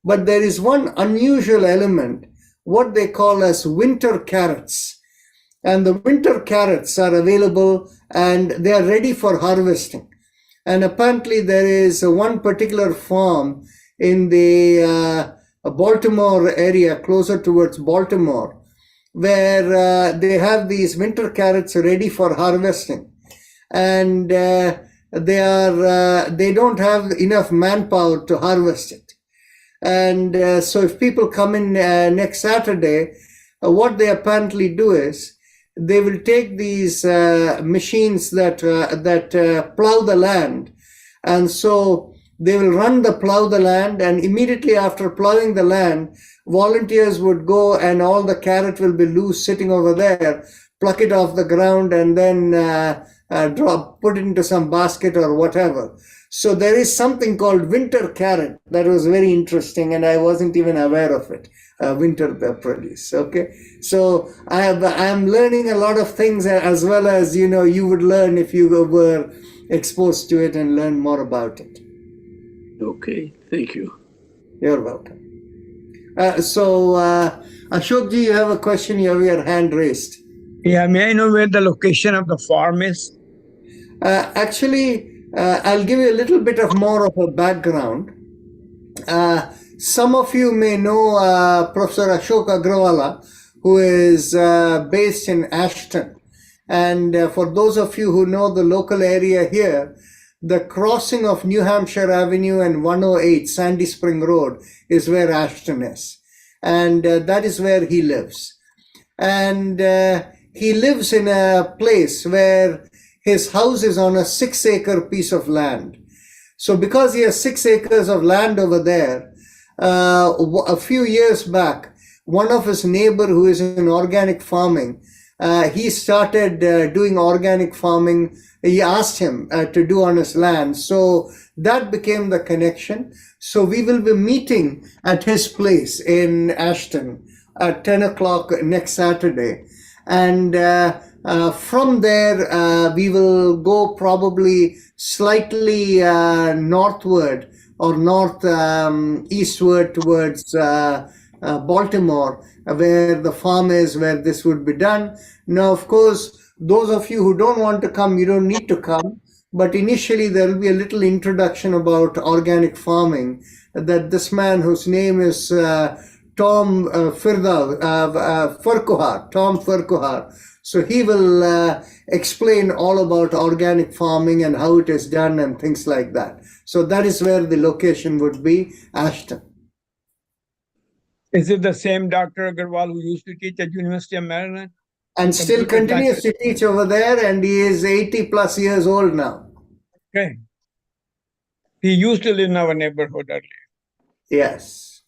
But there is one unusual element, what they call as winter carrots. and the winter carrots are available and they are ready for harvesting. And apparently there is one particular farm in the Baltimore area, closer towards Baltimore, where they have these winter carrots ready for harvesting. And they don't have enough manpower to harvest it. And so if people come in next Saturday, what they apparently do is they will take these machines that plow the land, and so they will plow the land, and immediately after plowing the land, volunteers would go and all the carrot will be loose sitting over there, pluck it off the ground, and then put it into some basket or whatever. So there is something called winter carrot that was very interesting, and I wasn't even aware of it. Winter produce. Okay, so I am learning a lot of things, as well as you would learn if you were exposed to it and learn more about it. Okay, thank you. You're welcome. So Ashokji, you have a question. You have your hand raised. Yeah, may I know where the location of the farm is? Actually, I'll give you a little bit of more of a background. Some of you may know Professor Ashok Agrawala, who is based in Ashton. And for those of you who know the local area here, the crossing of New Hampshire Avenue and 108 Sandy Spring Road is where Ashton is. And that is where he lives. And he lives in a place where his house is on a 6-acre piece of land. So because he has 6 acres of land over there, a few years back, one of his neighbor who is in organic farming, he started doing organic farming. He asked him to do on his land. So that became the connection. So we will be meeting at his place in Ashton at 10 o'clock next Saturday. And from there, we will go probably slightly northward or eastward towards Baltimore, where the farm is, where this would be done. Now, of course, those of you who don't want to come, you don't need to come. But initially, there will be a little introduction about organic farming that this man, whose name is Tom Farquhar. So he will explain all about organic farming and how it is done and things like that. So that is where the location would be, Ashton. Is it the same Dr. Agarwal who used to teach at University of Maryland? And still continues to teach over there, and he is 80 plus years old now. Okay. He used to live in our neighborhood earlier. Yes.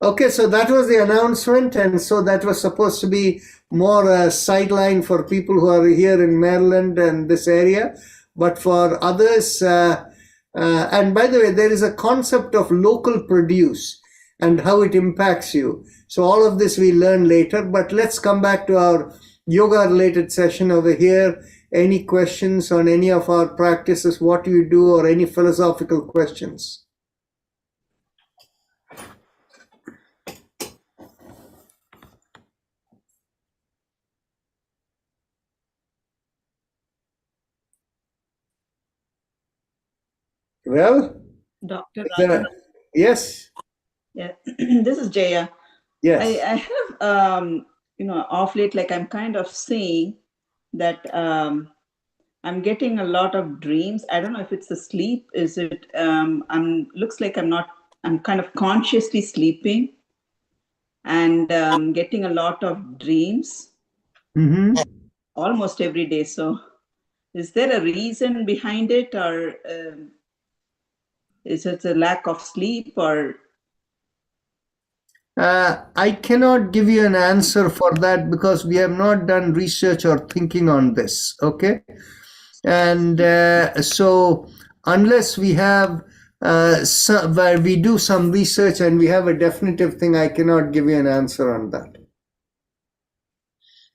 Okay, so that was the announcement, and so that was supposed to be more a sideline for people who are here in Maryland and this area. But for others, and by the way, there is a concept of local produce and how it impacts you. So all of this we learn later, but let's come back to our yoga related session over here. Any questions on any of our practices, what you do, or any philosophical questions? Well, Dr. Yes. Yeah, this is Jaya. Yes. I have, off late, like I'm kind of seeing that I'm getting a lot of dreams. I don't know if it's the sleep. Is it? Looks like I'm kind of consciously sleeping, and getting a lot of dreams. Mm-hmm. Almost every day. So, is there a reason behind it, or is it a lack of sleep, or? I cannot give you an answer for that because we have not done research or thinking on this. Okay. And so unless we have where we do some research and we have a definitive thing, I cannot give you an answer on that.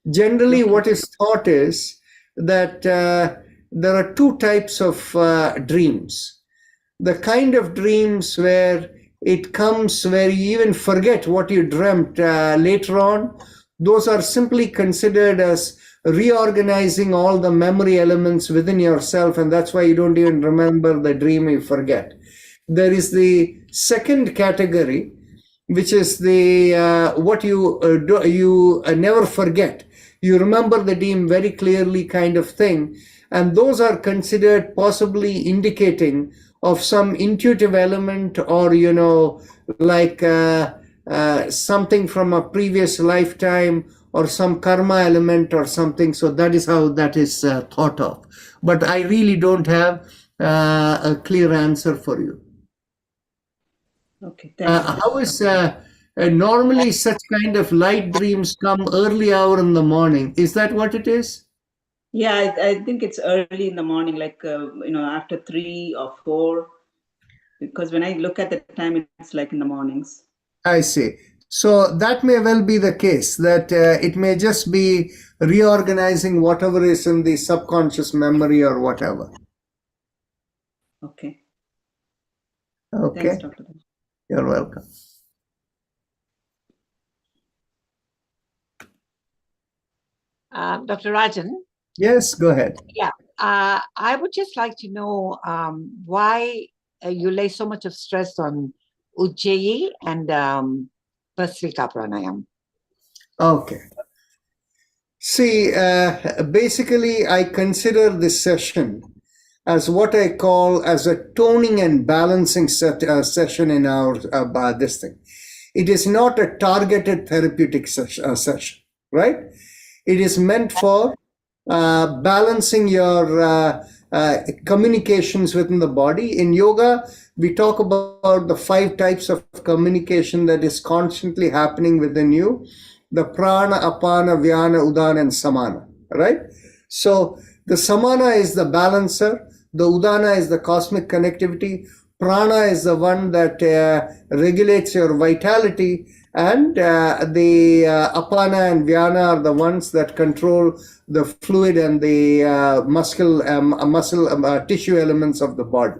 Generally, what is thought is that there are two types of dreams. The kind of dreams where it comes where you even forget what you dreamt later on. Those are simply considered as reorganizing all the memory elements within yourself, and that's why you don't even remember the dream, you forget. There is the second category, which is the what you never forget. You remember the dream very clearly, kind of thing, and those are considered possibly indicating of some intuitive element, or like something from a previous lifetime, or some karma element or something. So that is how that is thought of. But I really don't have a clear answer for you. Okay, thank you. How is normally such kind of light dreams come early hour in the morning? Is that what it is? Yeah, I think it's early in the morning, like after 3 or 4, because when I look at the time, it's like in the mornings. I see. So that may well be the case, that it may just be reorganizing whatever is in the subconscious memory or whatever. Okay. Okay. Thanks, Dr. Raj. You're welcome. Dr. Rajan, Yes, go ahead. I would just like to know why you lay so much of stress on Ujjayi and Bhastrika Pranayam. Okay. See, basically, I consider this session as what I call as a toning and balancing session in our this thing. It is not a targeted therapeutic session, right? It is meant for balancing your communications within the body. In yoga, we talk about the 5 types of communication that is constantly happening within you: the prana, apana, vyana, udana, and samana, right? So the samana is the balancer, the udana is the cosmic connectivity, prana is the one that regulates your vitality, and the apana and vyana are the ones that control the fluid and the muscle tissue elements of the body.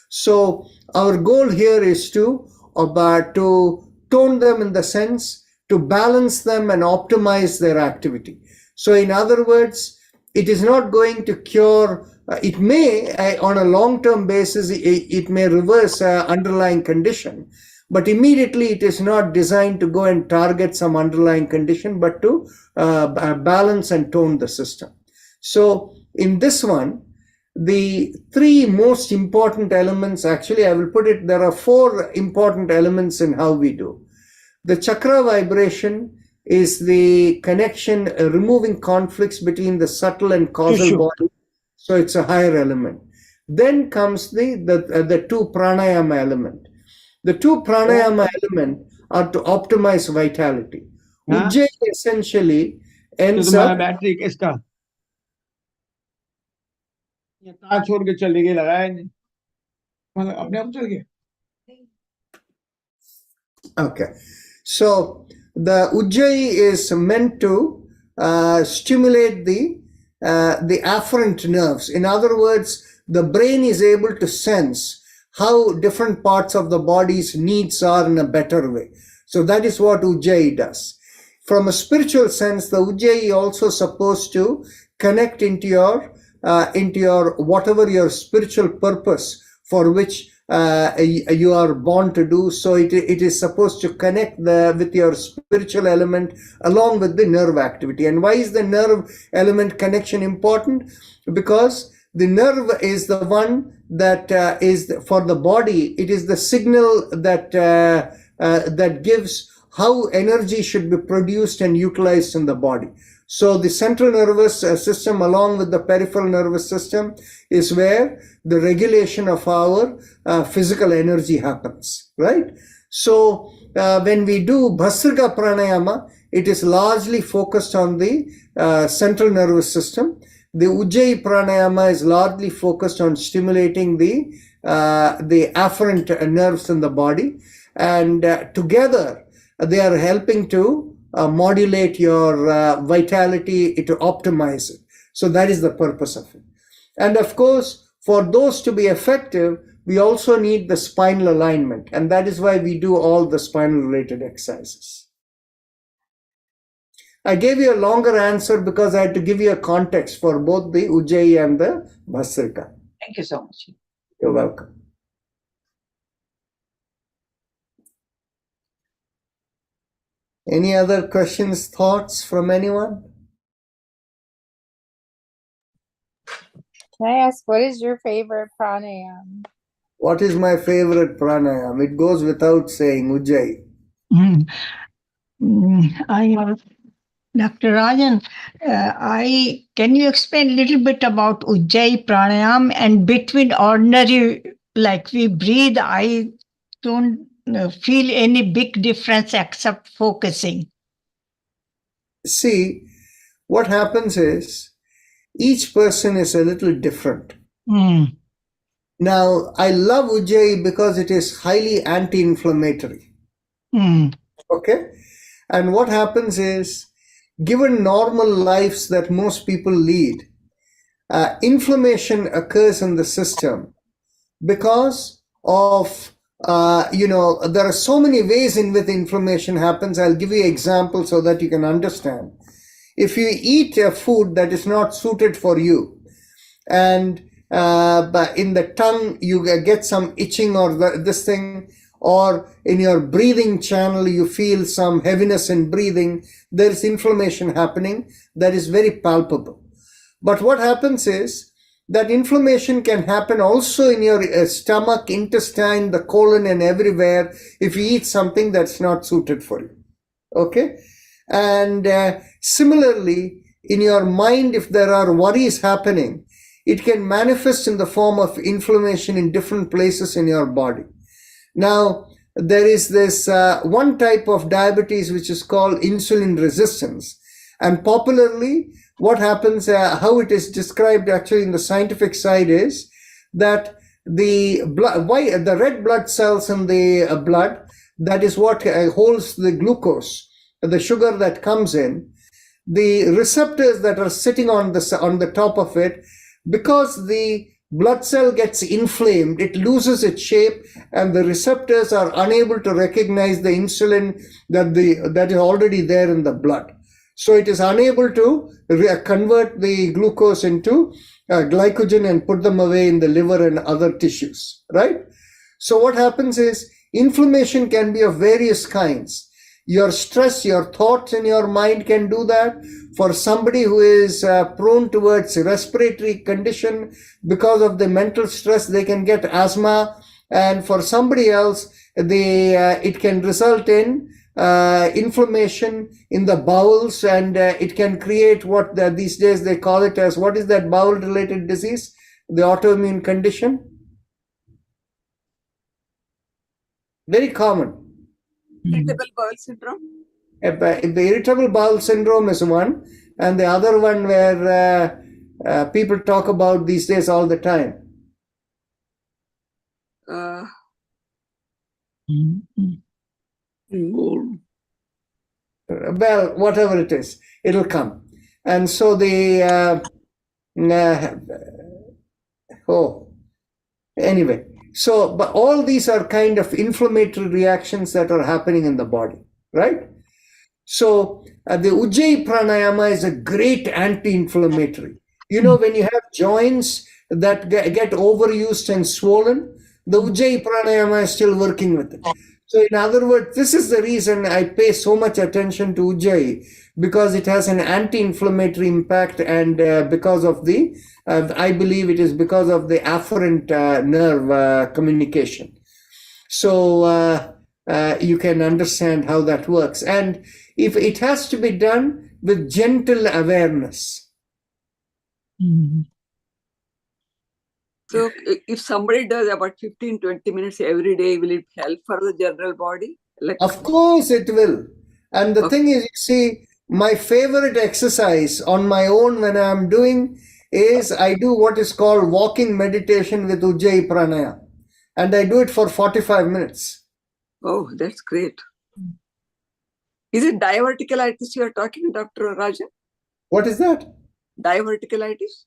So our goal here is to tone them, in the sense to balance them and optimize their activity. So in other words, it is not going to cure. It may, on a long-term basis, it may reverse underlying condition, but immediately it is not designed to go and target some underlying condition, but to balance and tone the system. So in this one, the 3 most important elements, actually I will put it, there are 4 important elements in how we do. The chakra vibration is the connection, removing conflicts between the subtle and causal body. So it's a higher element. Then comes the 2 pranayama element. The 2 pranayama element are to optimize vitality. Ujjayi essentially ends up. Battery किसका ये तार छोड़ के चले गए, लगाया नहीं, मतलब अपने आप चल गए. Okay, so the Ujjayi is meant to stimulate the afferent nerves. In other words, the brain is able to sense how different parts of the body's needs are in a better way. So that is what Ujjayi does. From a spiritual sense, the Ujjayi also supposed to connect into your whatever your spiritual purpose for which you are born to do. So it is supposed to connect with your spiritual element along with the nerve activity. And why is the nerve element connection important? Because the nerve is the one that is for the body. It is the signal that gives how energy should be produced and utilized in the body. So the central nervous system along with the peripheral nervous system is where the regulation of our physical energy happens, right? So when we do Bhastrika Pranayama, it is largely focused on the central nervous system. The Ujjayi Pranayama is largely focused on stimulating the afferent nerves in the body, and together they are helping to modulate your vitality, to optimize it. So that is the purpose of it. And of course, For those to be effective, we also need the spinal alignment, and that is why we do all the spinal related exercises. I gave you a longer answer because I had to give you a context for both the Ujjayi and the Bhasrika. Thank you so much. You're welcome. Any other questions, thoughts from anyone? Can I ask, what is your favorite pranayam? What is my favorite pranayam? It goes without saying, Ujjayi. Dr. Rajan, can you explain a little bit about Ujjayi pranayam, and between ordinary, like we breathe, I don't feel any big difference except focusing. See, what happens is each person is a little different. Now, I love Ujjayi because it is highly anti-inflammatory. Okay? And what happens is, given normal lives that most people lead, inflammation occurs in the system because of, there are so many ways in which inflammation happens. I'll give you examples so that you can understand. If you eat a food that is not suited for you, and but in the tongue you get some itching or this thing, or in your breathing channel you feel some heaviness in breathing, there is inflammation happening that is very palpable. But what happens is that inflammation can happen also in your stomach, intestine, the colon, and everywhere if you eat something that's not suited for you. Okay? And similarly, in your mind, if there are worries happening, it can manifest in the form of inflammation in different places in your body. Now, there is this one type of diabetes which is called insulin resistance. And popularly, what happens, how it is described actually in the scientific side is that the red blood cells in the blood, that is what holds the glucose, the sugar that comes in, the receptors that are sitting on the top of it, because the blood cell gets inflamed, it loses its shape, and the receptors are unable to recognize the insulin that is already there in the blood. So it is unable to convert the glucose into glycogen and put them away in the liver and other tissues, right? So what happens is inflammation can be of various kinds. Your stress, your thoughts in your mind can do that. For somebody who is prone towards respiratory condition, because of the mental stress, they can get asthma. And for somebody else, it can result in inflammation in the bowels, and it can create what these days they call it as, what is that bowel related disease? The autoimmune condition. Very common. Irritable bowel syndrome? The irritable bowel syndrome is one, and the other one where people talk about these days all the time. Well, whatever it is, it'll come. And so anyway. So, but all these are kind of inflammatory reactions that are happening in the body, right? So, the Ujjayi pranayama is a great anti-inflammatory. You know, when you have joints that get overused and swollen, the Ujjayi pranayama is still working with it. So, in other words, this is the reason I pay so much attention to Ujjayi, because it has an anti-inflammatory impact, and because of the I believe it is because of the afferent nerve communication. So you can understand how that works. And if it has to be done with gentle awareness. So if somebody does about 15-20 minutes every day, will it help for the general body? Of course it will. And the thing is, you see, my favorite exercise on my own when I'm doing is I do what is called walking meditation with Ujjayi pranayama, and I do it for 45 minutes. Oh, that's great. Is it diverticulitis you are talking, Dr. Rajan? What is that? Diverticulitis?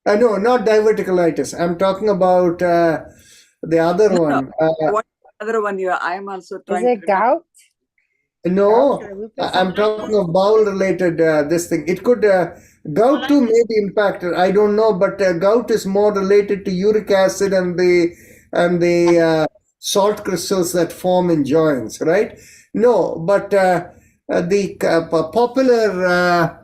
No, not diverticulitis. I'm talking about the other No, one. what other one you are? I am also Is trying to it remember. gout? No, Gout or lupus I'm talking nephritis? of bowel-related this thing. It could gout too may be impacted. I don't know, but gout is more related to uric acid and the salt crystals that form in joints, right? No, but the popular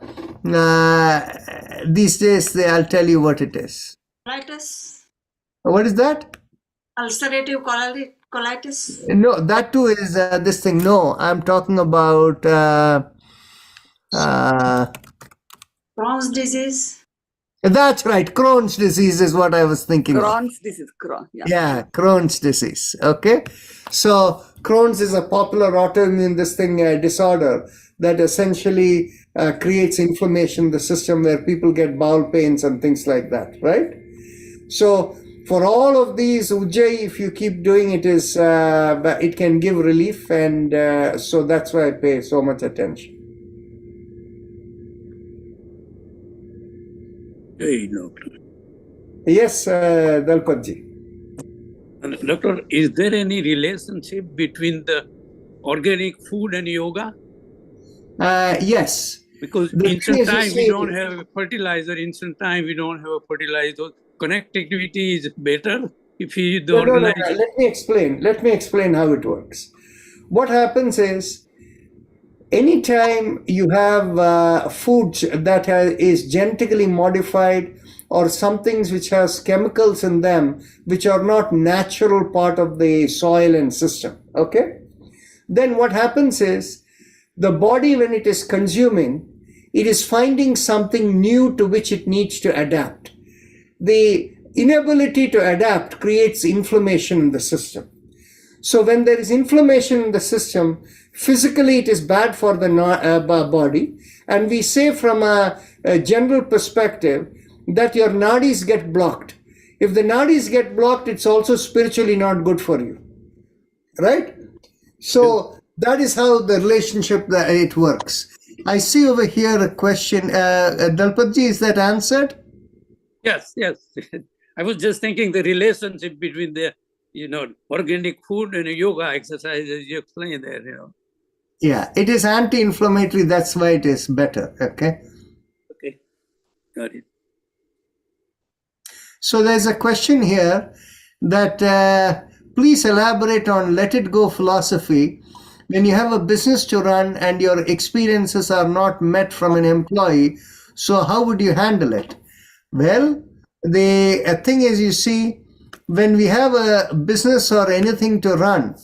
these days, I'll tell you what it is. Colitis, What is that? ulcerative colitis. No, that too is this thing. No, I'm talking about Crohn's disease. that's right. Crohn's disease is what I was thinking of. Crohn's disease, yeah. Yeah, Crohn's disease. Okay. So Crohn's is a popular autoimmune disorder that essentially creates inflammation in the system where people get bowel pains and things like that, right? So for all of these, Ujjayi, if you keep doing it, it can give relief, and so that's why I pay so much attention. Hey, doctor. Yes, Dalpatji. Doctor, is there any relationship between the organic food and yoga? Yes. Because The in thing is, you time we see- don't have a fertilizer, in some time we don't have a fertilizer. Connectivity is better if you No, don't. Let me explain. Let me explain how it works. What happens is, anytime you have foods that is genetically modified or some things which has chemicals in them which are not natural part of the soil and system, okay? Then what happens is, the body, when it is consuming, it is finding something new to which it needs to adapt. The inability to adapt creates inflammation in the system. So when there is inflammation in the system, physically it is bad for the body. And we say from a general perspective that your nadis get blocked. If the nadis get blocked, it's also spiritually not good for you. Right? So that is how the relationship that it works. I see over here a question. Dalpatji, is that answered? Yes, yes. I was just thinking the relationship between the, organic food and yoga exercises you explained there, Yeah, it is anti-inflammatory. That's why it is better. Okay. Okay, got it. So there's a question here that please elaborate on let it go philosophy. When you have a business to run and your experiences are not met from an employee, so how would you handle it? Well, the thing is, you see, when we have a business or anything to run,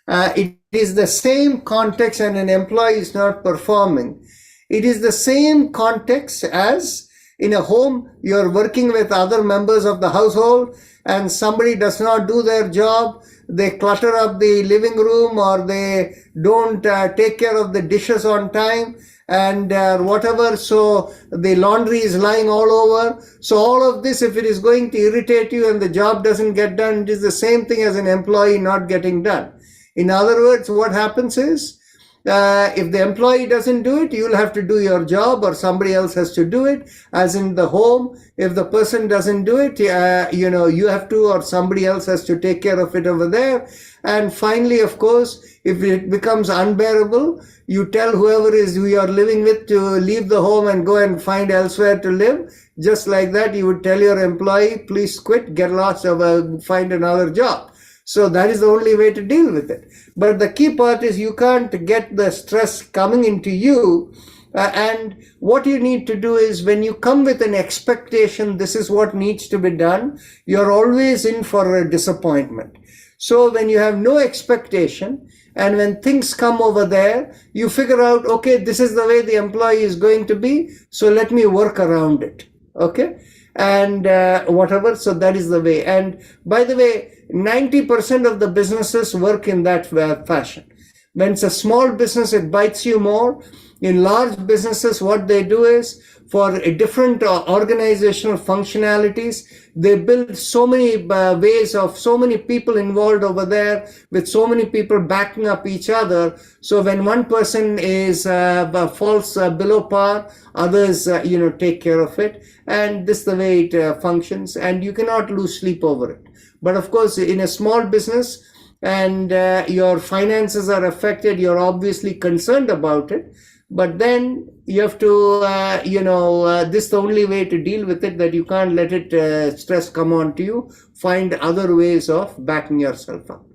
it is the same context and an employee is not performing. It is the same context as in a home, you're working with other members of the household and somebody does not do their job. They clutter up the living room or they don't take care of the dishes on time and whatever. So the laundry is lying all over. So all of this, if it is going to irritate you and the job doesn't get done, it is the same thing as an employee not getting done. In other words, what happens is, if the employee doesn't do it, you'll have to do your job or somebody else has to do it. As in the home, if the person doesn't do it, you have to, or somebody else has to take care of it over there. And finally, of course, if it becomes unbearable, you tell whoever is you are living with to leave the home and go and find elsewhere to live. Just like that, you would tell your employee, please quit, get lost, or find another job. So that is the only way to deal with it. But the key part is you can't get the stress coming into you. And what you need to do is when you come with an expectation, this is what needs to be done, you're always in for a disappointment. So when you have no expectation and when things come over there, you figure out, okay, this is the way the employee is going to be. So let me work around it. Okay. And whatever. So that is the way. And by the way, 90% of the businesses work in that fashion. When it's a small business, it bites you more. In large businesses, what they do is for different organizational functionalities, they build so many ways of so many people involved over there with so many people backing up each other. So when one person is falls below par, others take care of it, and this is the way it functions, and you cannot lose sleep over it. But of course, in a small business and your finances are affected, you're obviously concerned about it. But then you have to, this is the only way to deal with it, that you can't let it stress come on to you. Find other ways of backing yourself up.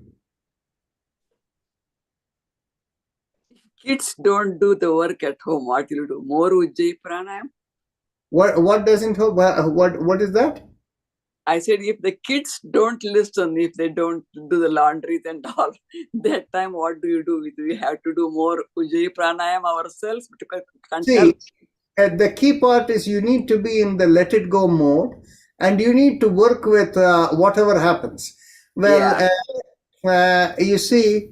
Kids don't do the work at home. What will you do? More Ujjayi Pranayam? What doesn't, what is that? I said, if the kids don't listen, if they don't do the laundries and all, that time what do you do? We have to do more Ujjayi Pranayam ourselves. See, the key part is you need to be in the let it go mode, and you need to work with whatever happens. Well, you see,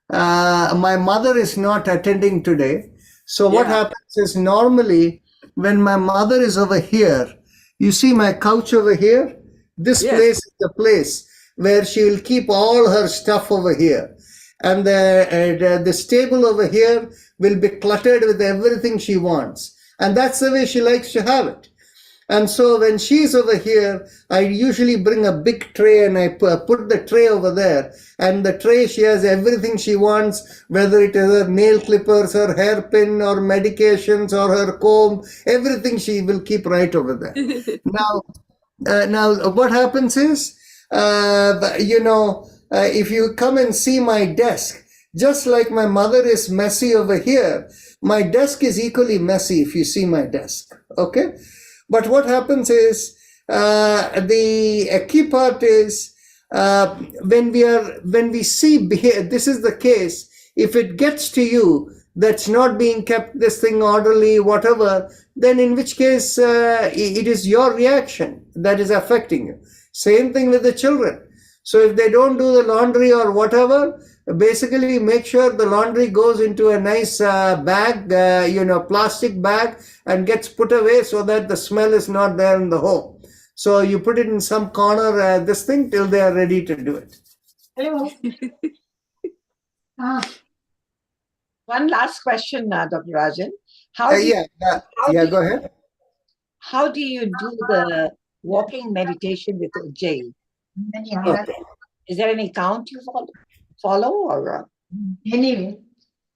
my mother is not attending today. So what happens is, normally when my mother is over here, you see my couch over here? This place is the place where she will keep all her stuff over here. And the stable over here will be cluttered with everything she wants. And that's the way she likes to have it. And so when she's over here, I usually bring a big tray and I put the tray over there. And the tray, she has everything she wants, whether it is her nail clippers, her hairpin, or medications, or her comb, everything she will keep right over there. Now, what happens is, if you come and see my desk, just like my mother is messy over here, my desk is equally messy if you see my desk, okay? But what happens is, the key part is, when we see, this is the case, if it gets to you, that's not being kept, this thing orderly, whatever, then in which case it is your reaction that is affecting you. Same thing with the children. So if they don't do the laundry or whatever, basically make sure the laundry goes into a nice bag, plastic bag, and gets put away so that the smell is not there in the home. So you put it in some corner, this thing, till they are ready to do it. Hello. One last question, Dr. Rajan. Go ahead. How do you do the walking meditation with Ujjayi? Okay. Is there any count you follow or? Anyway,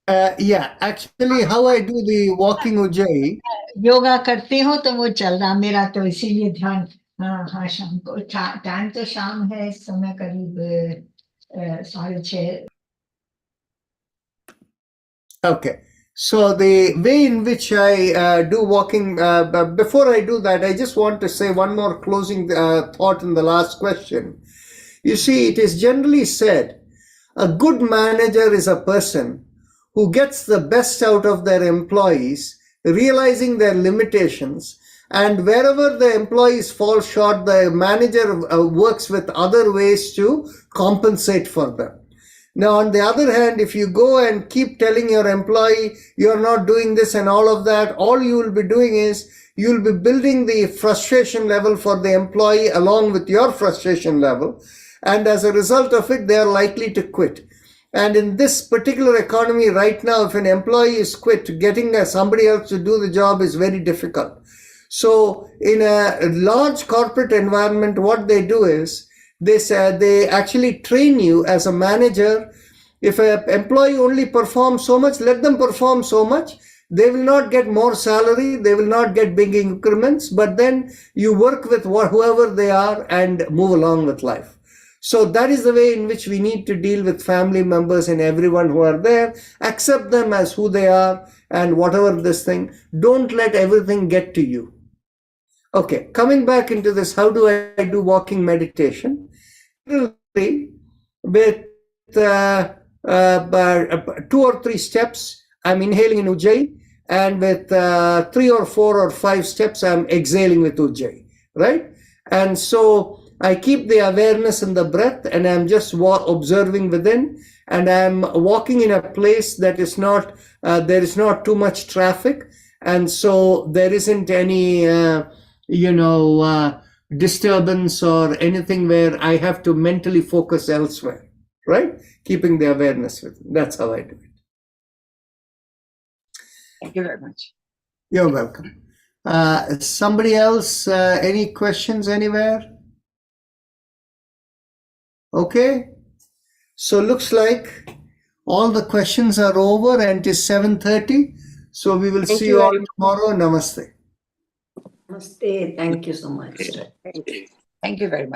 actually, how I do the walking Ujjayi. Yoga करती हूँ तो वो चल रहा मेरा, तो इसीलिए ध्यान, हाँ शाम को टाइम तो शाम है, इस समय करीब 6:30. Okay, so the way in which I do walking, before I do that, I just want to say one more closing thought in the last question. You see, it is generally said, a good manager is a person who gets the best out of their employees, realizing their limitations, and wherever the employees fall short, the manager works with other ways to compensate for them. Now, on the other hand, if you go and keep telling your employee you're not doing this and all of that, all you will be doing is you'll be building the frustration level for the employee along with your frustration level. And as a result of it, they are likely to quit. And in this particular economy right now, if an employee is quit, getting somebody else to do the job is very difficult. So in a large corporate environment, what they do is, they actually train you as a manager. If an employee only performs so much, let them perform so much. They will not get more salary. They will not get big increments, but then you work with whoever they are and move along with life. So that is the way in which we need to deal with family members and everyone who are there. Accept them as who they are and whatever this thing. Don't let everything get to you. Okay, coming back into this, how do I do walking meditation? With 2 or 3 steps, I'm inhaling in Ujjayi, and with 3 or 4 or 5 steps, I'm exhaling with Ujjayi, right? And so I keep the awareness in the breath, and I'm just observing within, and I'm walking in a place that is not, there is not too much traffic, and so there isn't any, disturbance or anything where I have to mentally focus elsewhere, right? Keeping the awareness with me. That's how I do it. Thank you very much. You're welcome. Somebody else, any questions anywhere? Okay. So looks like all the questions are over and it is 7:30. So we will Thank see you you all very much. tomorrow. Namaste. Namaste. Thank you so much. Thank you very much.